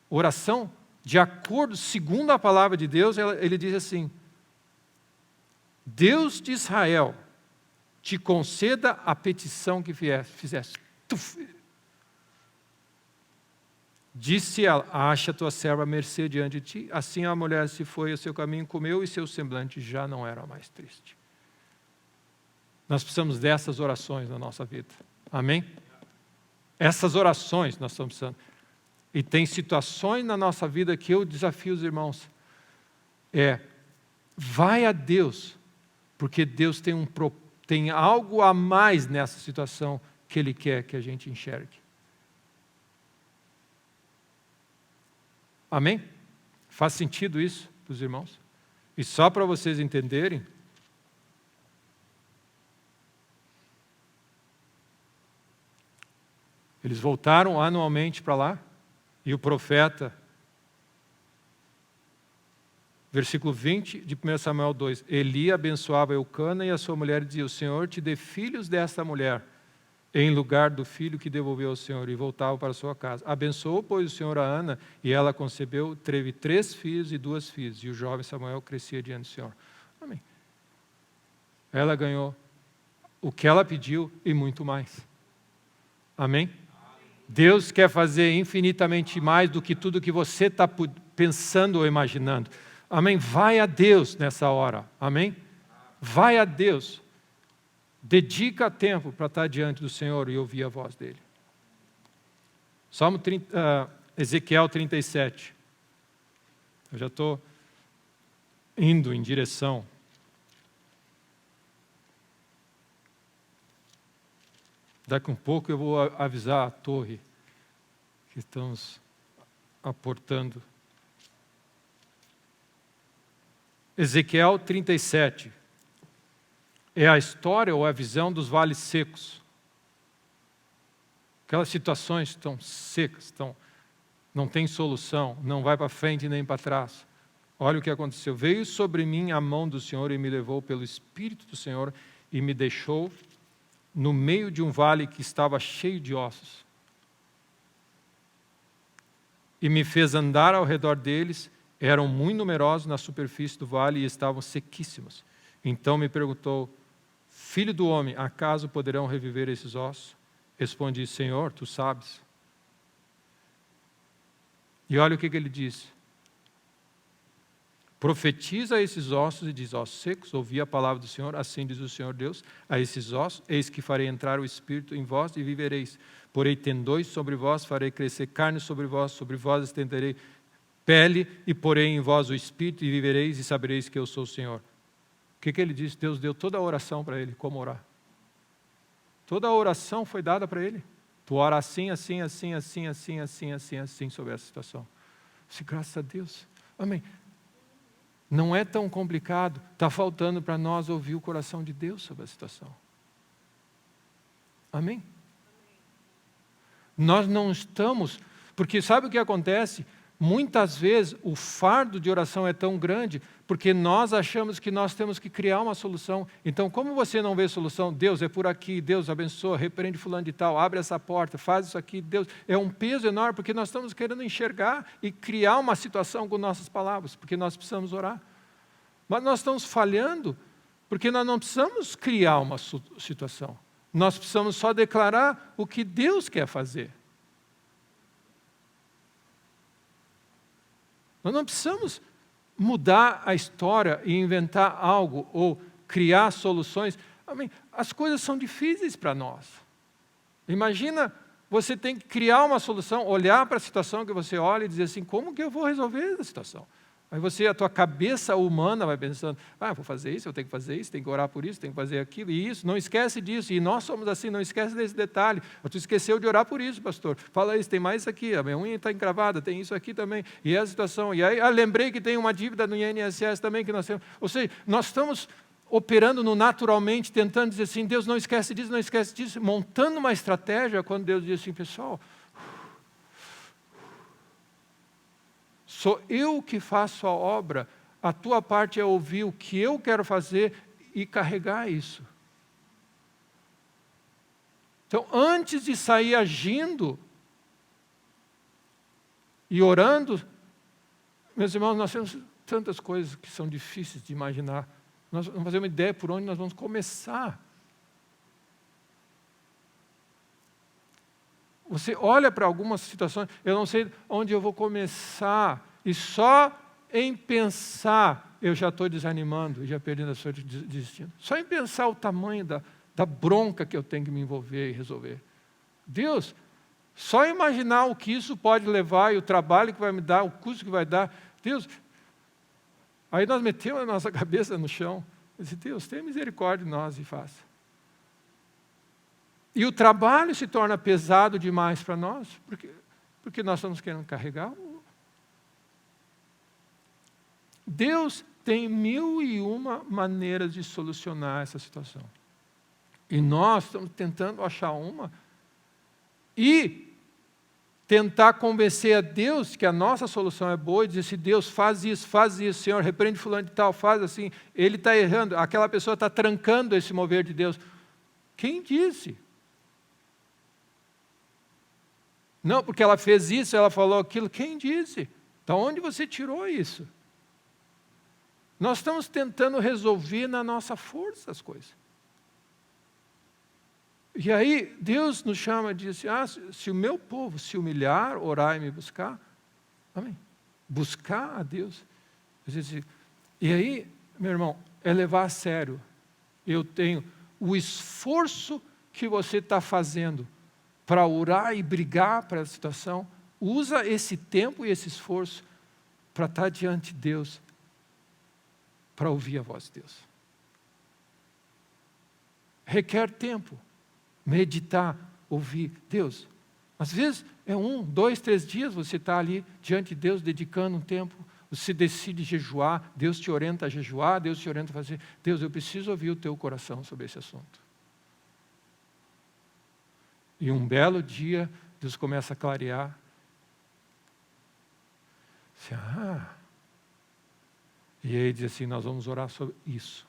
Speaker 1: oração, de acordo, segundo a palavra de Deus, ele diz assim, Deus de Israel te conceda a petição que fizeste. Disse ela, acha tua serva à mercê diante de ti. Assim a mulher se foi ao seu caminho, comeu, e seu semblante já não era mais triste. Nós precisamos dessas orações na nossa vida. Amém? Essas orações nós estamos precisando. E tem situações na nossa vida que eu desafio os irmãos. Vai a Deus, porque Deus tem algo a mais nessa situação que Ele quer que a gente enxergue. Amém? Faz sentido isso para os irmãos? E só para vocês entenderem, eles voltaram anualmente para lá, e o profeta, versículo 20 de 1 Samuel 2, Eli abençoava Eucana e a sua mulher dizia, o Senhor te dê filhos desta mulher, em lugar do filho que devolveu ao Senhor, e voltava para sua casa. Abençoou, pois, o Senhor a Ana, e ela concebeu, teve 3 filhos e 2 filhas, e o jovem Samuel crescia diante do Senhor. Amém. Ela ganhou o que ela pediu e muito mais. Amém? Deus quer fazer infinitamente mais do que tudo que você está pensando ou imaginando. Amém? Vai a Deus nessa hora. Amém? Vai a Deus. Dedica tempo para estar diante do Senhor e ouvir a voz dEle. Ezequiel 37. Eu já estou indo em direção. Daqui um pouco eu vou avisar a torre que estamos aportando. Ezequiel 37. É a história ou a visão dos vales secos. Aquelas situações estão secas, não tem solução, não vai para frente nem para trás. Olha o que aconteceu. Veio sobre mim a mão do Senhor e me levou pelo Espírito do Senhor e me deixou no meio de um vale que estava cheio de ossos. E me fez andar ao redor deles, eram muito numerosos na superfície do vale e estavam sequíssimos. Então me perguntou, filho do homem, acaso poderão reviver esses ossos? Respondi, Senhor, tu sabes. E olha o que ele disse. Profetiza a esses ossos e diz, ossos secos, ouvi a palavra do Senhor, assim diz o Senhor Deus, a esses ossos, eis que farei entrar o Espírito em vós e vivereis. Porei tendões sobre vós, farei crescer carne sobre vós estenderei pele e porei em vós o Espírito e vivereis e sabereis que eu sou o Senhor. O que ele disse? Deus deu toda a oração para ele, como orar. Toda a oração foi dada para ele. Tu ora assim, assim, assim, assim, assim, assim, assim, assim sobre essa situação. Graças a Deus. Amém. Não é tão complicado. Está faltando para nós ouvir o coração de Deus sobre a situação. Amém? Nós não estamos... Porque sabe o que acontece? Muitas vezes o fardo de oração é tão grande porque nós achamos que nós temos que criar uma solução. Então, como você não vê solução? Deus, é por aqui, Deus abençoa, repreende fulano de tal, abre essa porta, faz isso aqui. Deus, é um peso enorme porque nós estamos querendo enxergar e criar uma situação com nossas palavras, porque nós precisamos orar. Mas nós estamos falhando porque nós não precisamos criar uma situação. Nós precisamos só declarar o que Deus quer fazer. Nós não precisamos mudar a história e inventar algo ou criar soluções. Amém? As coisas são difíceis para nós. Imagina, você tem que criar uma solução, olhar para a situação que você olha e dizer assim, como que eu vou resolver essa situação? Aí a tua cabeça humana vai pensando, vou fazer isso, eu tenho que fazer isso, tenho que orar por isso, tenho que fazer aquilo e isso, não esquece disso. E nós somos assim, não esquece desse detalhe. Tu esqueceu de orar por isso, pastor. Fala isso, tem mais isso aqui, a minha unha está encravada, tem isso aqui também. E essa situação. E aí, lembrei que tem uma dívida no INSS também que nós temos. Ou seja, nós estamos operando no naturalmente, tentando dizer assim, Deus não esquece disso, montando uma estratégia quando Deus diz assim, pessoal, sou eu que faço a obra, a tua parte é ouvir o que eu quero fazer e carregar isso. Então, antes de sair agindo e orando, meus irmãos, nós temos tantas coisas que são difíceis de imaginar. Nós vamos fazer uma ideia por onde nós vamos começar. Você olha para algumas situações, eu não sei onde eu vou começar, e só em pensar eu já estou desanimando, já perdendo a sorte de destino. Só em pensar o tamanho da bronca que eu tenho que me envolver e resolver. Deus, só imaginar o que isso pode levar e o trabalho que vai me dar, o custo que vai dar. Deus, aí nós metemos a nossa cabeça no chão e disse, Deus, tenha misericórdia de nós e faça. E o trabalho se torna pesado demais para nós, porque nós estamos querendo carregar. Deus tem 1001 maneiras de solucionar essa situação. E nós estamos tentando achar uma e tentar convencer a Deus que a nossa solução é boa e dizer assim, Deus, faz isso, Senhor, repreende fulano de tal, faz assim. Ele está errando, aquela pessoa está trancando esse mover de Deus. Quem disse? Não, porque ela fez isso, ela falou aquilo. Quem disse? De onde você tirou isso? Nós estamos tentando resolver na nossa força as coisas. E aí, Deus nos chama e diz assim, se o meu povo se humilhar, orar e me buscar, amém? Buscar a Deus. E aí, meu irmão, é levar a sério. Eu tenho o esforço que você está fazendo para orar e brigar para a situação. Usa esse tempo e esse esforço para estar diante de Deus, para ouvir a voz de Deus. Requer tempo, meditar, ouvir Deus. Às vezes é 1, 2, 3 dias você está ali diante de Deus, dedicando um tempo. Você decide jejuar, Deus te orienta a jejuar, Deus te orienta a fazer. Deus, eu preciso ouvir o teu coração sobre esse assunto. E um belo dia, Deus começa a clarear. Você, E aí diz assim, nós vamos orar sobre isso.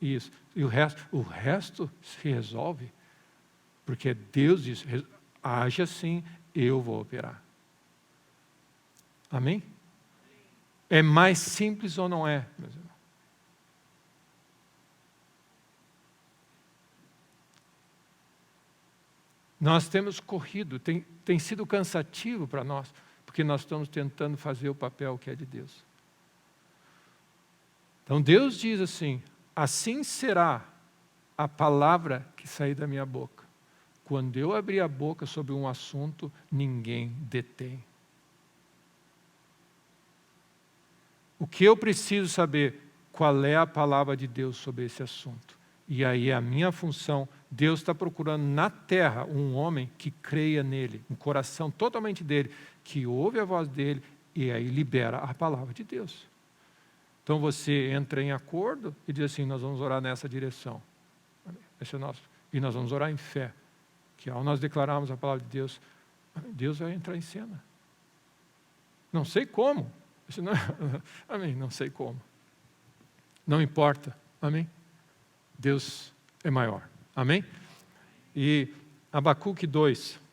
Speaker 1: Isso. E o resto se resolve. Porque Deus diz, age assim, eu vou operar. Amém? É mais simples ou não é, meus irmãos? Nós temos corrido, tem sido cansativo para nós, porque nós estamos tentando fazer o papel que é de Deus. Então Deus diz assim, assim será a palavra que sair da minha boca. Quando eu abrir a boca sobre um assunto, ninguém detém. O que eu preciso saber? Qual é a palavra de Deus sobre esse assunto? E aí a minha função, Deus está procurando na terra um homem que creia nele, um coração totalmente dele, que ouve a voz dele e aí libera a palavra de Deus. Então você entra em acordo e diz assim, nós vamos orar nessa direção. Esse é nosso. E nós vamos orar em fé, que ao nós declararmos a palavra de Deus, Deus vai entrar em cena. Não sei como. Amém, não sei como. Não importa. Amém? Deus é maior. Amém? E Abacuque 2.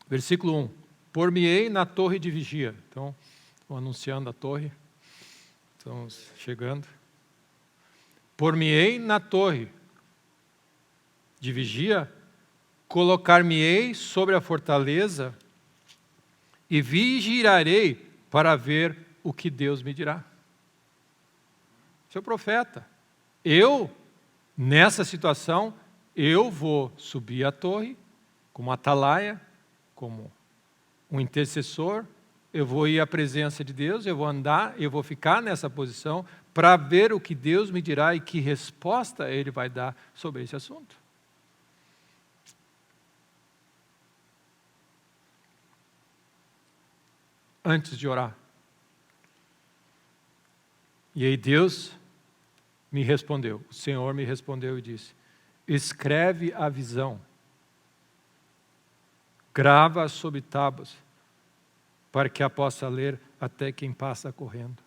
Speaker 1: Versículo 1. Por-me-ei na torre de vigia. Então, estou anunciando a torre. Estamos chegando. Por-me-ei na torre de vigia, colocar-me-ei sobre a fortaleza e vigiarei para ver o que Deus me dirá. Seu profeta, nessa situação, eu vou subir a torre como atalaia, como um intercessor, eu vou ir à presença de Deus, eu vou andar, eu vou ficar nessa posição para ver o que Deus me dirá e que resposta Ele vai dar sobre esse assunto. Antes de orar. E aí Deus me respondeu, o Senhor me respondeu e disse, escreve a visão, grava sobre tábuas, para que a possa ler até quem passa correndo.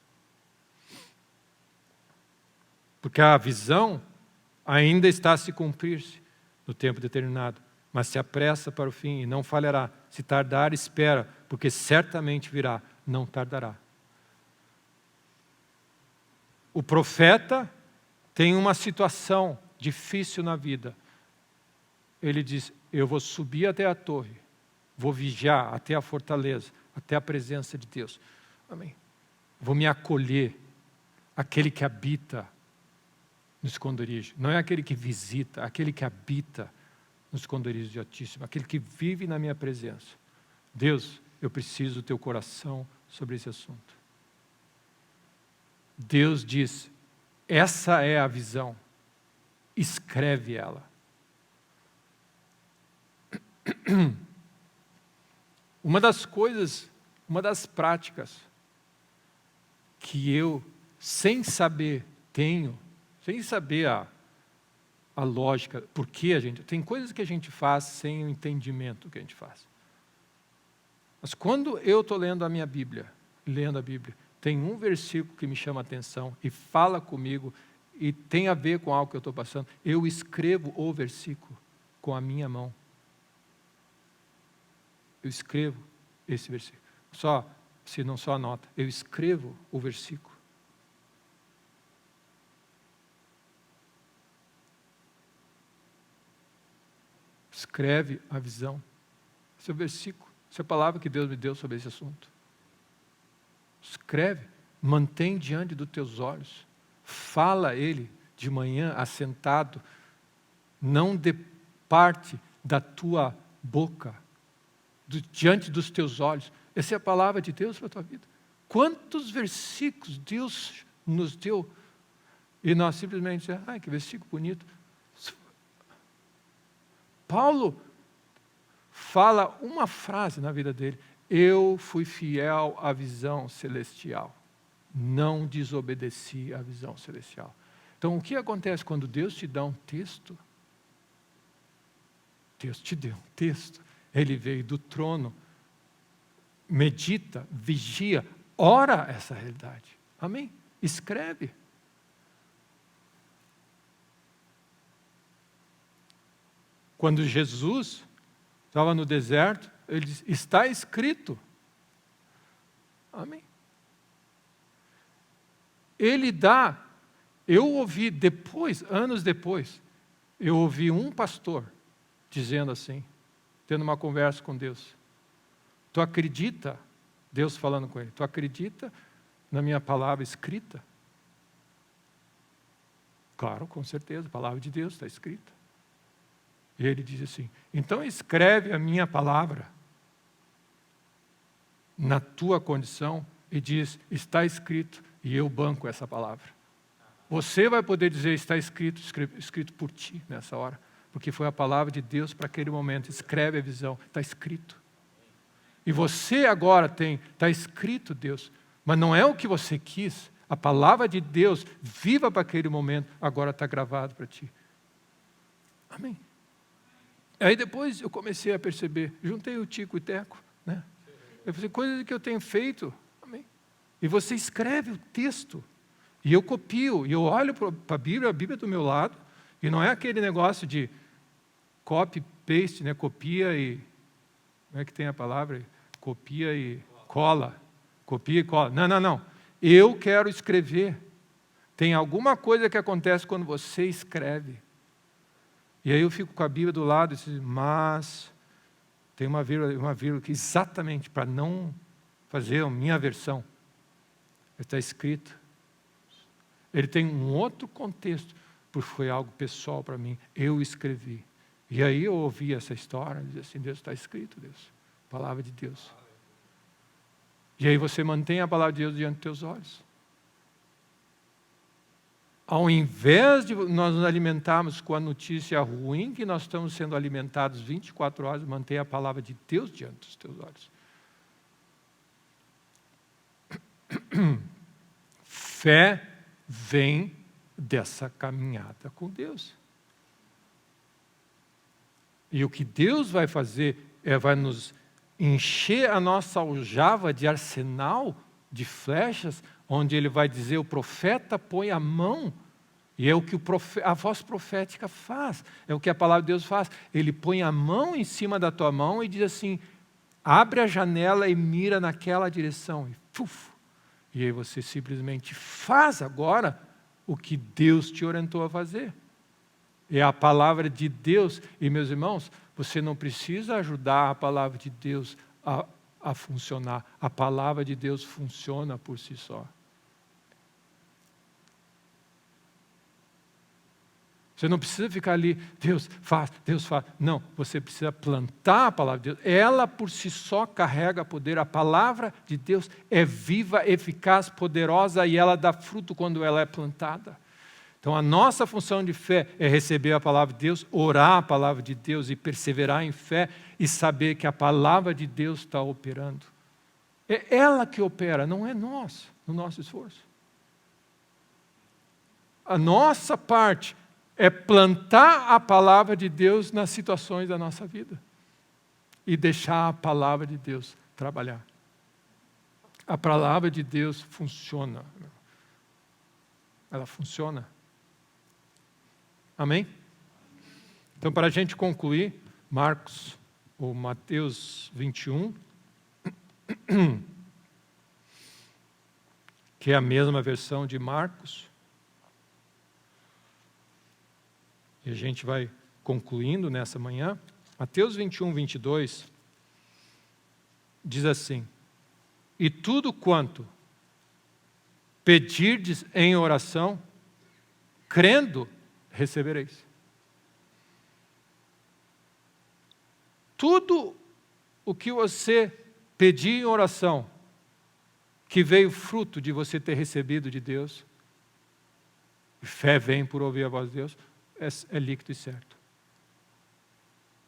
Speaker 1: Porque a visão ainda está a se cumprir-se no tempo determinado, mas se apressa para o fim e não falhará. Se tardar, espera, porque certamente virá, não tardará. O profeta tem uma situação difícil na vida. Ele diz, eu vou subir até a torre, vou vigiar até a fortaleza, até a presença de Deus. Amém. Vou me acolher, aquele que habita no esconderijo. Não é aquele que visita, aquele que habita no esconderijo de Altíssimo, aquele que vive na minha presença. Deus, eu preciso do teu coração sobre esse assunto. Deus diz, essa é a visão, escreve ela. Uma das coisas, uma das práticas que eu, sem saber, tenho, sem saber a lógica, porque tem coisas que a gente faz sem o entendimento que a gente faz. Mas quando eu estou lendo a minha Bíblia, tem um versículo que me chama a atenção e fala comigo e tem a ver com algo que eu estou passando, eu escrevo o versículo com a minha mão. Eu escrevo esse versículo. Só, Você não só anota, eu escrevo o versículo. Escreve a visão. Esse é o versículo, essa é a palavra que Deus me deu sobre esse assunto. Escreve, mantém diante dos teus olhos. Fala ele de manhã assentado. Não departe da tua boca, diante dos teus olhos. Essa é a palavra de Deus para a tua vida. Quantos versículos Deus nos deu e nós simplesmente dizemos, ai, que versículo bonito. Paulo fala uma frase na vida dele: eu fui fiel à visão celestial, não desobedeci à visão celestial. Então, o que acontece quando Deus te dá um texto? Deus te deu um texto, Ele veio do trono, medita, vigia, ora essa realidade. Amém? Escreve. Quando Jesus estava no deserto, ele disse, está escrito. Amém? Ele dá, eu ouvi depois, anos depois, eu ouvi um pastor dizendo assim, tendo uma conversa com Deus, tu acredita, Deus falando com ele, tu acredita na minha palavra escrita? Claro, com certeza, a palavra de Deus está escrita. E ele diz assim, então escreve a minha palavra na tua condição e diz, está escrito, e eu banco essa palavra. Você vai poder dizer, está escrito, escrito por ti nessa hora, porque foi a palavra de Deus para aquele momento. Escreve a visão, está escrito. E você agora tem, está escrito Deus, mas não é o que você quis, a palavra de Deus, viva para aquele momento, agora está gravado para ti. Amém. Aí depois eu comecei a perceber, juntei o Tico e o Teco, né? Eu falei, coisas que eu tenho feito, amém. E você escreve o texto, e eu copio, e eu olho para a Bíblia do meu lado, e não é aquele negócio de copy, paste, né? Copia e, como é que tem a palavra? Copia e cola. Copia e cola. Não. Eu quero escrever. Tem alguma coisa que acontece quando você escreve. E aí eu fico com a Bíblia do lado e digo, mas tem uma vírgula que exatamente para não fazer a minha versão. Está escrito. Ele tem um outro contexto, porque foi algo pessoal para mim. Eu escrevi. E aí eu ouvi essa história, dizia assim, Deus está escrito, Deus. Palavra de Deus. E aí você mantém a palavra de Deus diante dos teus olhos. Ao invés de nós nos alimentarmos com a notícia ruim que nós estamos sendo alimentados 24 horas, mantenha a palavra de Deus diante dos teus olhos. Fé vem dessa caminhada com Deus. E o que Deus vai fazer vai nos encher a nossa aljava de arsenal de flechas, onde ele vai dizer, o profeta põe a mão, e é o que a voz profética faz, é o que a palavra de Deus faz. Ele põe a mão em cima da tua mão e diz assim, abre a janela e mira naquela direção. E aí você simplesmente faz agora o que Deus te orientou a fazer. É a palavra de Deus. E meus irmãos, você não precisa ajudar a palavra de Deus a funcionar. A palavra de Deus funciona por si só. Você não precisa ficar ali, Deus faz. Não, você precisa plantar a palavra de Deus. Ela por si só carrega poder. A palavra de Deus é viva, eficaz, poderosa e ela dá fruto quando ela é plantada. Então a nossa função de fé é receber a palavra de Deus, orar a palavra de Deus e perseverar em fé e saber que a palavra de Deus está operando. É ela que opera, não é nós, no nosso esforço. A nossa parte é plantar a palavra de Deus nas situações da nossa vida e deixar a palavra de Deus trabalhar. A palavra de Deus funciona. Ela funciona. Amém? Então, para a gente concluir, Mateus 21. que é a mesma versão de Marcos. E a gente vai concluindo nessa manhã. Mateus 21, 22, diz assim: e tudo quanto pedirdes em oração, crendo, recebereis. Tudo o que você pedir em oração, que veio fruto de você ter recebido de Deus, fé vem por ouvir a voz de Deus, é líquido e certo.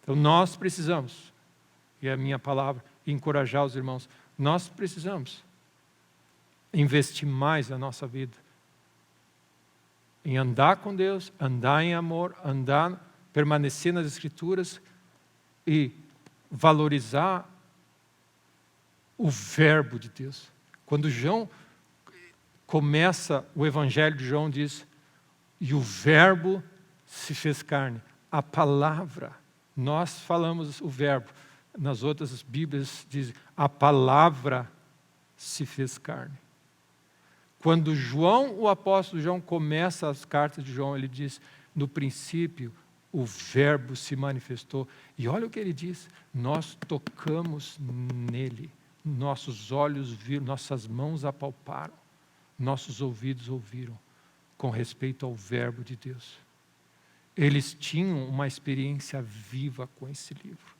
Speaker 1: Então nós precisamos, e é a minha palavra, encorajar os irmãos, nós precisamos investir mais na nossa vida, em andar com Deus, andar em amor, permanecer nas Escrituras e valorizar o verbo de Deus. Quando João começa o Evangelho de João, diz: e o verbo se fez carne. A palavra, nós falamos o verbo, nas outras Bíblias diz: a palavra se fez carne. Quando João, o apóstolo João, começa as cartas de João, ele diz: no princípio o verbo se manifestou. E olha o que ele diz: nós tocamos nele, nossos olhos viram, nossas mãos apalparam, nossos ouvidos ouviram, com respeito ao verbo de Deus. Eles tinham uma experiência viva com esse livro,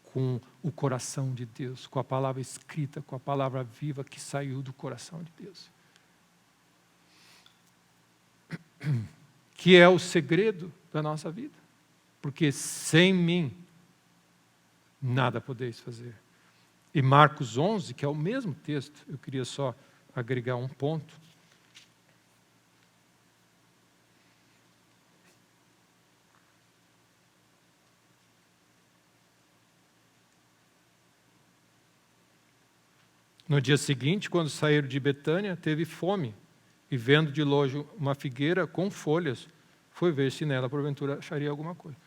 Speaker 1: com o coração de Deus, com a palavra escrita, com a palavra viva que saiu do coração de Deus. Que é o segredo da nossa vida. Porque sem mim, nada podeis fazer. E Marcos 11, que é o mesmo texto, eu queria só agregar um ponto. No dia seguinte, quando saíram de Betânia, teve fome, e vendo de longe uma figueira com folhas, foi ver se nela, porventura, acharia alguma coisa.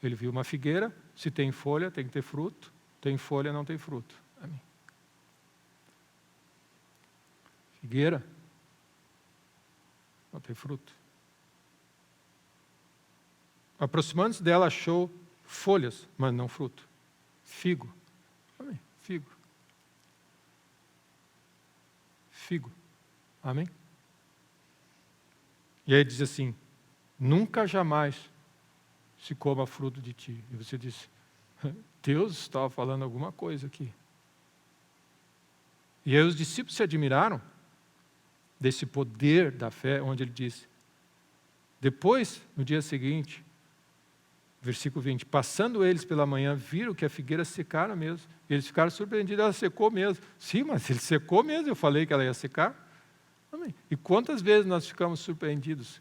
Speaker 1: Ele viu uma figueira, se tem folha, tem que ter fruto, tem folha, não tem fruto. Amém. Figueira, não tem fruto. Aproximando-se dela, achou folhas, mas não fruto. Figo. Amém. Figo. Figo. Amém? E aí diz assim: nunca jamais se coma fruto de ti. E você diz: Deus estava falando alguma coisa aqui. E aí os discípulos se admiraram desse poder da fé, onde ele diz: depois, no dia seguinte, versículo 20, passando eles pela manhã, viram que a figueira secara mesmo. Eles ficaram surpreendidos: ela secou mesmo. Sim, mas ele secou mesmo, eu falei que ela ia secar. Amém. E quantas vezes nós ficamos surpreendidos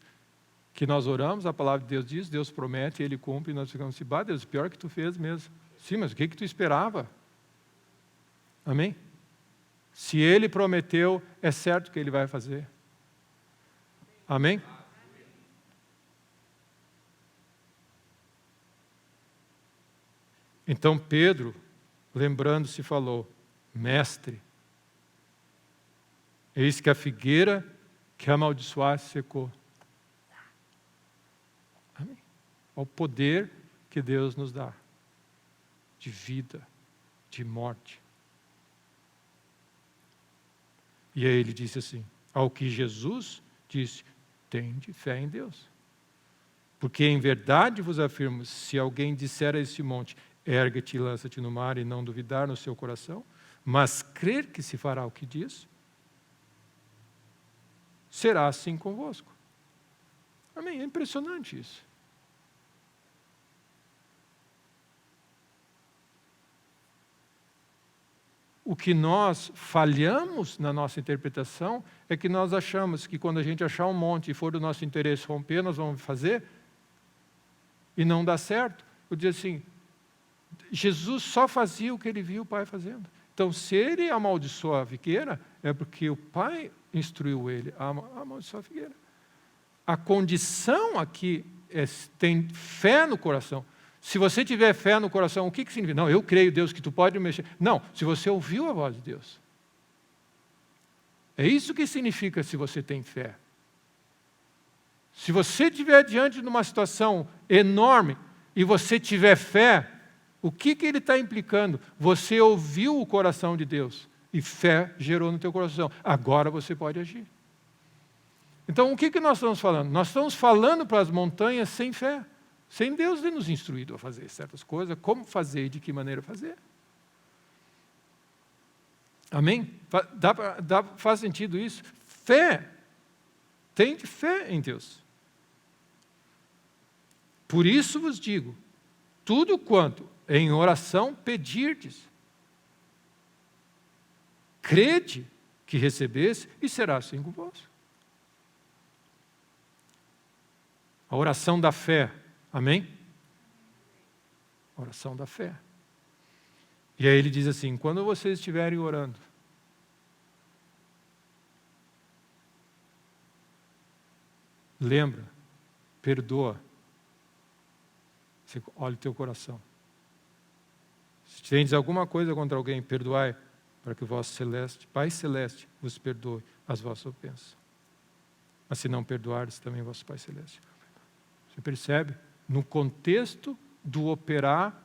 Speaker 1: que nós oramos, a palavra de Deus diz, Deus promete, Ele cumpre, e nós ficamos assim: bah, Deus, pior que tu fez mesmo. Sim, mas o que tu esperava? Amém? Se Ele prometeu, é certo que Ele vai fazer. Amém? Então Pedro, lembrando-se, falou: mestre, eis que a figueira que amaldiçoaste secou. Amém? Ao poder que Deus nos dá, de vida, de morte. E aí ele disse assim, ao que Jesus disse: tende fé em Deus. Porque em verdade vos afirmo, se alguém disser a este monte: ergue-te e lança-te no mar, e não duvidar no seu coração, mas crer que se fará o que diz, será assim convosco. Amém? É impressionante isso. O que nós falhamos na nossa interpretação é que nós achamos que quando a gente achar um monte e for do nosso interesse romper, nós vamos fazer, e não dá certo. Eu digo assim, Jesus só fazia o que ele viu o Pai fazendo. Então, se ele amaldiçoou a figueira, é porque o Pai instruiu ele a amaldiçoar a figueira. A condição aqui é ter fé no coração. Se você tiver fé no coração, o que significa? Não, eu creio, Deus, que tu pode mexer. Não, se você ouviu a voz de Deus. É isso que significa se você tem fé. Se você estiver diante de uma situação enorme e você tiver fé, o que ele está implicando? Você ouviu o coração de Deus e fé gerou no teu coração. Agora você pode agir. Então, o que nós estamos falando? Nós estamos falando para as montanhas sem fé, sem Deus ter nos instruído a fazer certas coisas, como fazer e de que maneira fazer. Amém? Faz sentido isso? Fé. Tem fé em Deus. Por isso vos digo, tudo quanto em oração pedirdes, crede que recebesse e será assim convosco. A oração da fé, amém? A oração da fé. E aí ele diz assim, quando vocês estiverem orando, lembra, perdoa. Você olha o teu coração. Se tendes alguma coisa contra alguém, perdoai, para que o vosso celeste, Pai Celeste vos perdoe as vossas ofensas. Mas se não perdoares, também vosso Pai Celeste. Você percebe? No contexto do operar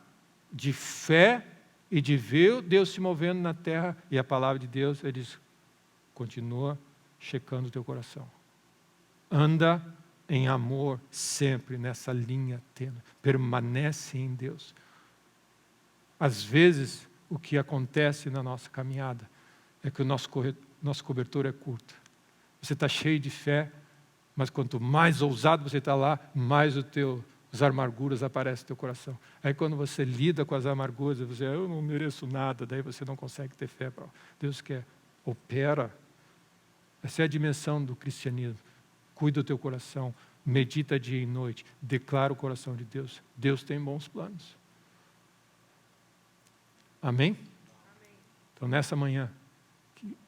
Speaker 1: de fé e de ver Deus se movendo na terra e a palavra de Deus, ele diz, continua checando o teu coração. Anda em amor sempre nessa linha tênue. Permanece em Deus. Às vezes, o que acontece na nossa caminhada é que o nosso cobertor é curto. Você está cheio de fé, mas quanto mais ousado você está lá, mais as amarguras aparecem no teu coração. Aí quando você lida com as amarguras, você eu não mereço nada, daí você não consegue ter fé. Deus quer, opera. Essa é a dimensão do cristianismo. Cuida do teu coração, medita dia e noite, declara o coração de Deus. Deus tem bons planos. Amém? Amém. Então nessa manhã,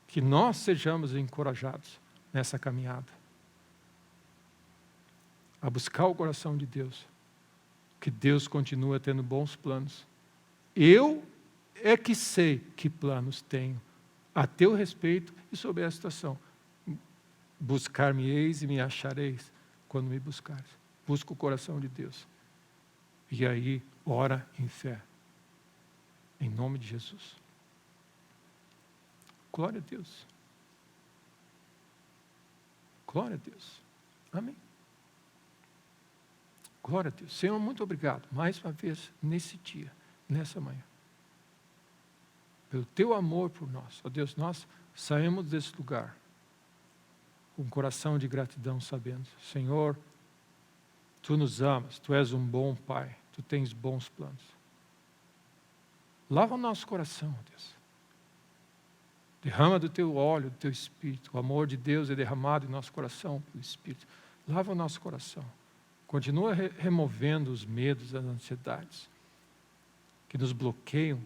Speaker 1: que nós sejamos encorajados nessa caminhada. A buscar o coração de Deus, que Deus continua tendo bons planos. Eu é que sei que planos tenho a teu respeito e sobre a situação. Buscar-me-eis e me achareis quando me buscares. Busca o coração de Deus. E aí, ora em fé. Em nome de Jesus. Glória a Deus. Glória a Deus. Amém. Glória a Deus. Senhor, muito obrigado, mais uma vez, nesse dia, nessa manhã. Pelo teu amor por nós. Ó Deus, nós saímos desse lugar com um coração de gratidão, sabendo, Senhor, Tu nos amas, Tu és um bom Pai, Tu tens bons planos. Lava o nosso coração, ó Deus. Derrama do Teu óleo, do Teu Espírito. O amor de Deus é derramado em nosso coração pelo Espírito. Lava o nosso coração. Continua removendo os medos, as ansiedades que nos bloqueiam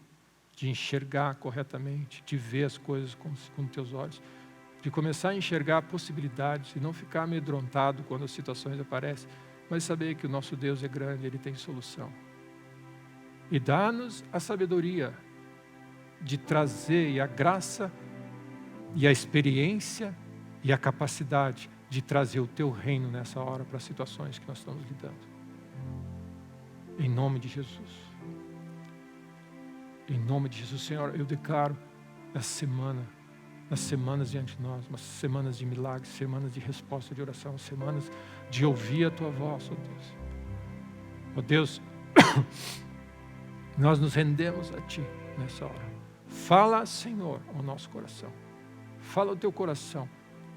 Speaker 1: de enxergar corretamente, de ver as coisas com teus olhos, de começar a enxergar possibilidades e não ficar amedrontado quando as situações aparecem, mas saber que o nosso Deus é grande, Ele tem solução. E dá-nos a sabedoria de trazer e a graça e a experiência e a capacidade de trazer o Teu reino nessa hora para as situações que nós estamos lidando. Em nome de Jesus. Em nome de Jesus, Senhor, eu declaro essa semana, nas semanas diante de nós, umas semanas de milagres, semanas de resposta de oração, semanas de ouvir a Tua voz, ó Deus. Ó Deus, nós nos rendemos a Ti nessa hora. Fala, Senhor, ao nosso coração. Fala ao Teu coração.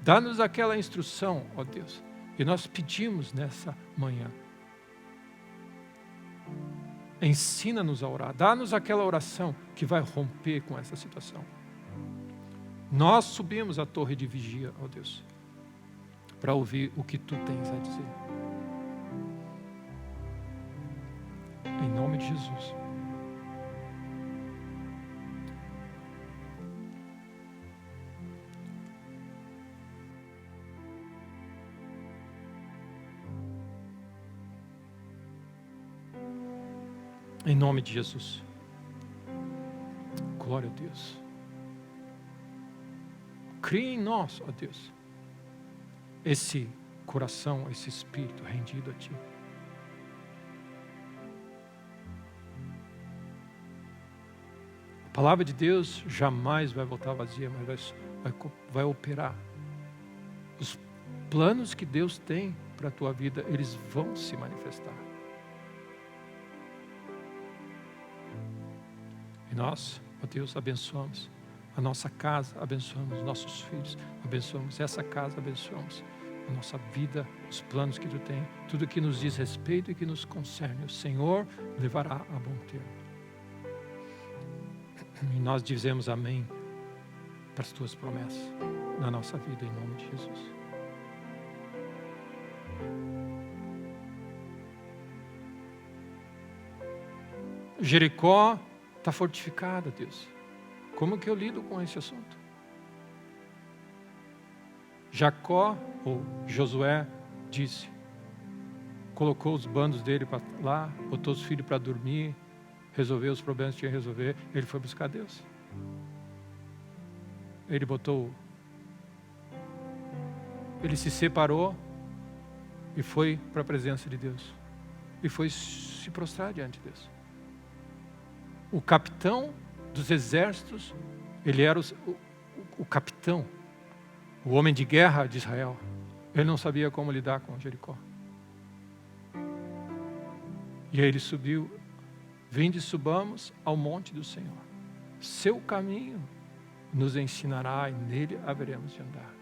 Speaker 1: Dá-nos aquela instrução, ó Deus, que nós pedimos nessa manhã. Ensina-nos a orar, dá-nos aquela oração que vai romper com essa situação. Nós subimos a torre de vigia, ó Deus, para ouvir o que Tu tens a dizer. Em nome de Jesus. Em nome de Jesus. Glória a Deus. cria em nós, ó Deus, esse coração, esse espírito rendido a Ti. A palavra de Deus jamais vai voltar vazia, mas vai operar. Os planos que Deus tem para a tua vida, eles vão se manifestar. E nós, ó Deus, abençoamos a nossa casa, abençoamos nossos filhos, abençoamos essa casa, abençoamos a nossa vida, os planos que Tu tem, tudo que nos diz respeito e que nos concerne, o Senhor levará a bom termo. E nós dizemos amém para as Tuas promessas na nossa vida, em nome de Jesus. Jericó está fortificada, Deus. Como que eu lido com esse assunto? Jacó, ou Josué, disse, colocou os bandos dele para lá, botou os filhos para dormir, resolveu os problemas que tinha que resolver, ele foi buscar Deus. Ele se separou e foi para a presença de Deus. E foi se prostrar diante de Deus. O capitão dos exércitos, ele era o capitão, o homem de guerra de Israel. Ele não sabia como lidar com Jericó. E aí ele subiu, vinde, subamos ao monte do Senhor. Seu caminho nos ensinará e nele haveremos de andar.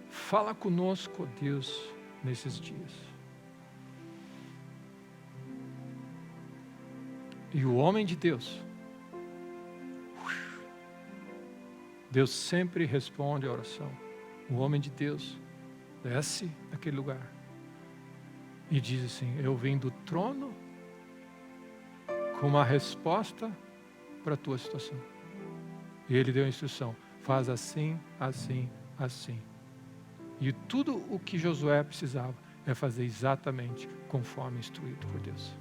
Speaker 1: Fala conosco, ó Deus, nesses dias. E o homem de Deus, Deus sempre responde a oração. O homem de Deus desce daquele lugar e diz assim, eu vim do trono com uma resposta para a tua situação. E ele deu a instrução, faz assim, assim, assim. E tudo o que Josué precisava é fazer exatamente conforme instruído por Deus.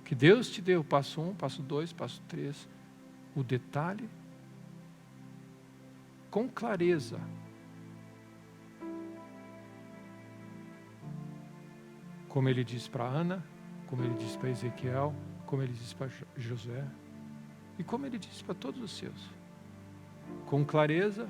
Speaker 1: Que Deus te dê o passo 1, passo 2, passo 3, o detalhe, com clareza. Como ele disse para Ana, como ele disse para Ezequiel, como ele disse para Josué, e como ele disse para todos os seus. Com clareza,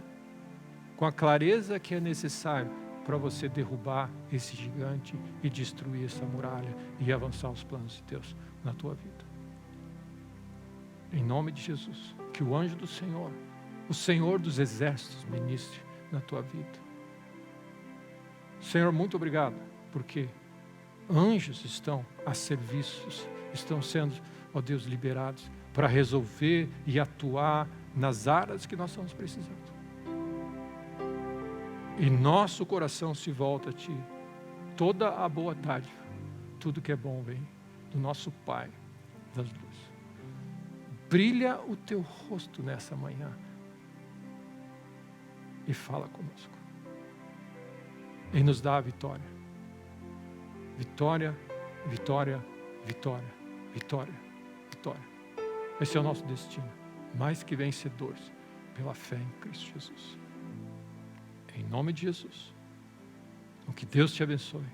Speaker 1: com a clareza que é necessário para você derrubar esse gigante e destruir essa muralha e avançar os planos de Deus na tua vida. Em nome de Jesus, que o anjo do Senhor, o Senhor dos exércitos, ministre na tua vida. Senhor, muito obrigado, porque anjos estão a serviço, estão sendo, ó Deus, liberados para resolver e atuar nas áreas que nós estamos precisando. E nosso coração se volta a Ti. Toda a boa dádiva, tudo que é bom vem do nosso Pai das luzes. Brilha o Teu rosto nessa manhã e fala conosco. E nos dá a vitória. Vitória, vitória, vitória, vitória, vitória. Esse é o nosso destino. Mais que vencedores pela fé em Cristo Jesus. Em nome de Jesus. Que Deus te abençoe.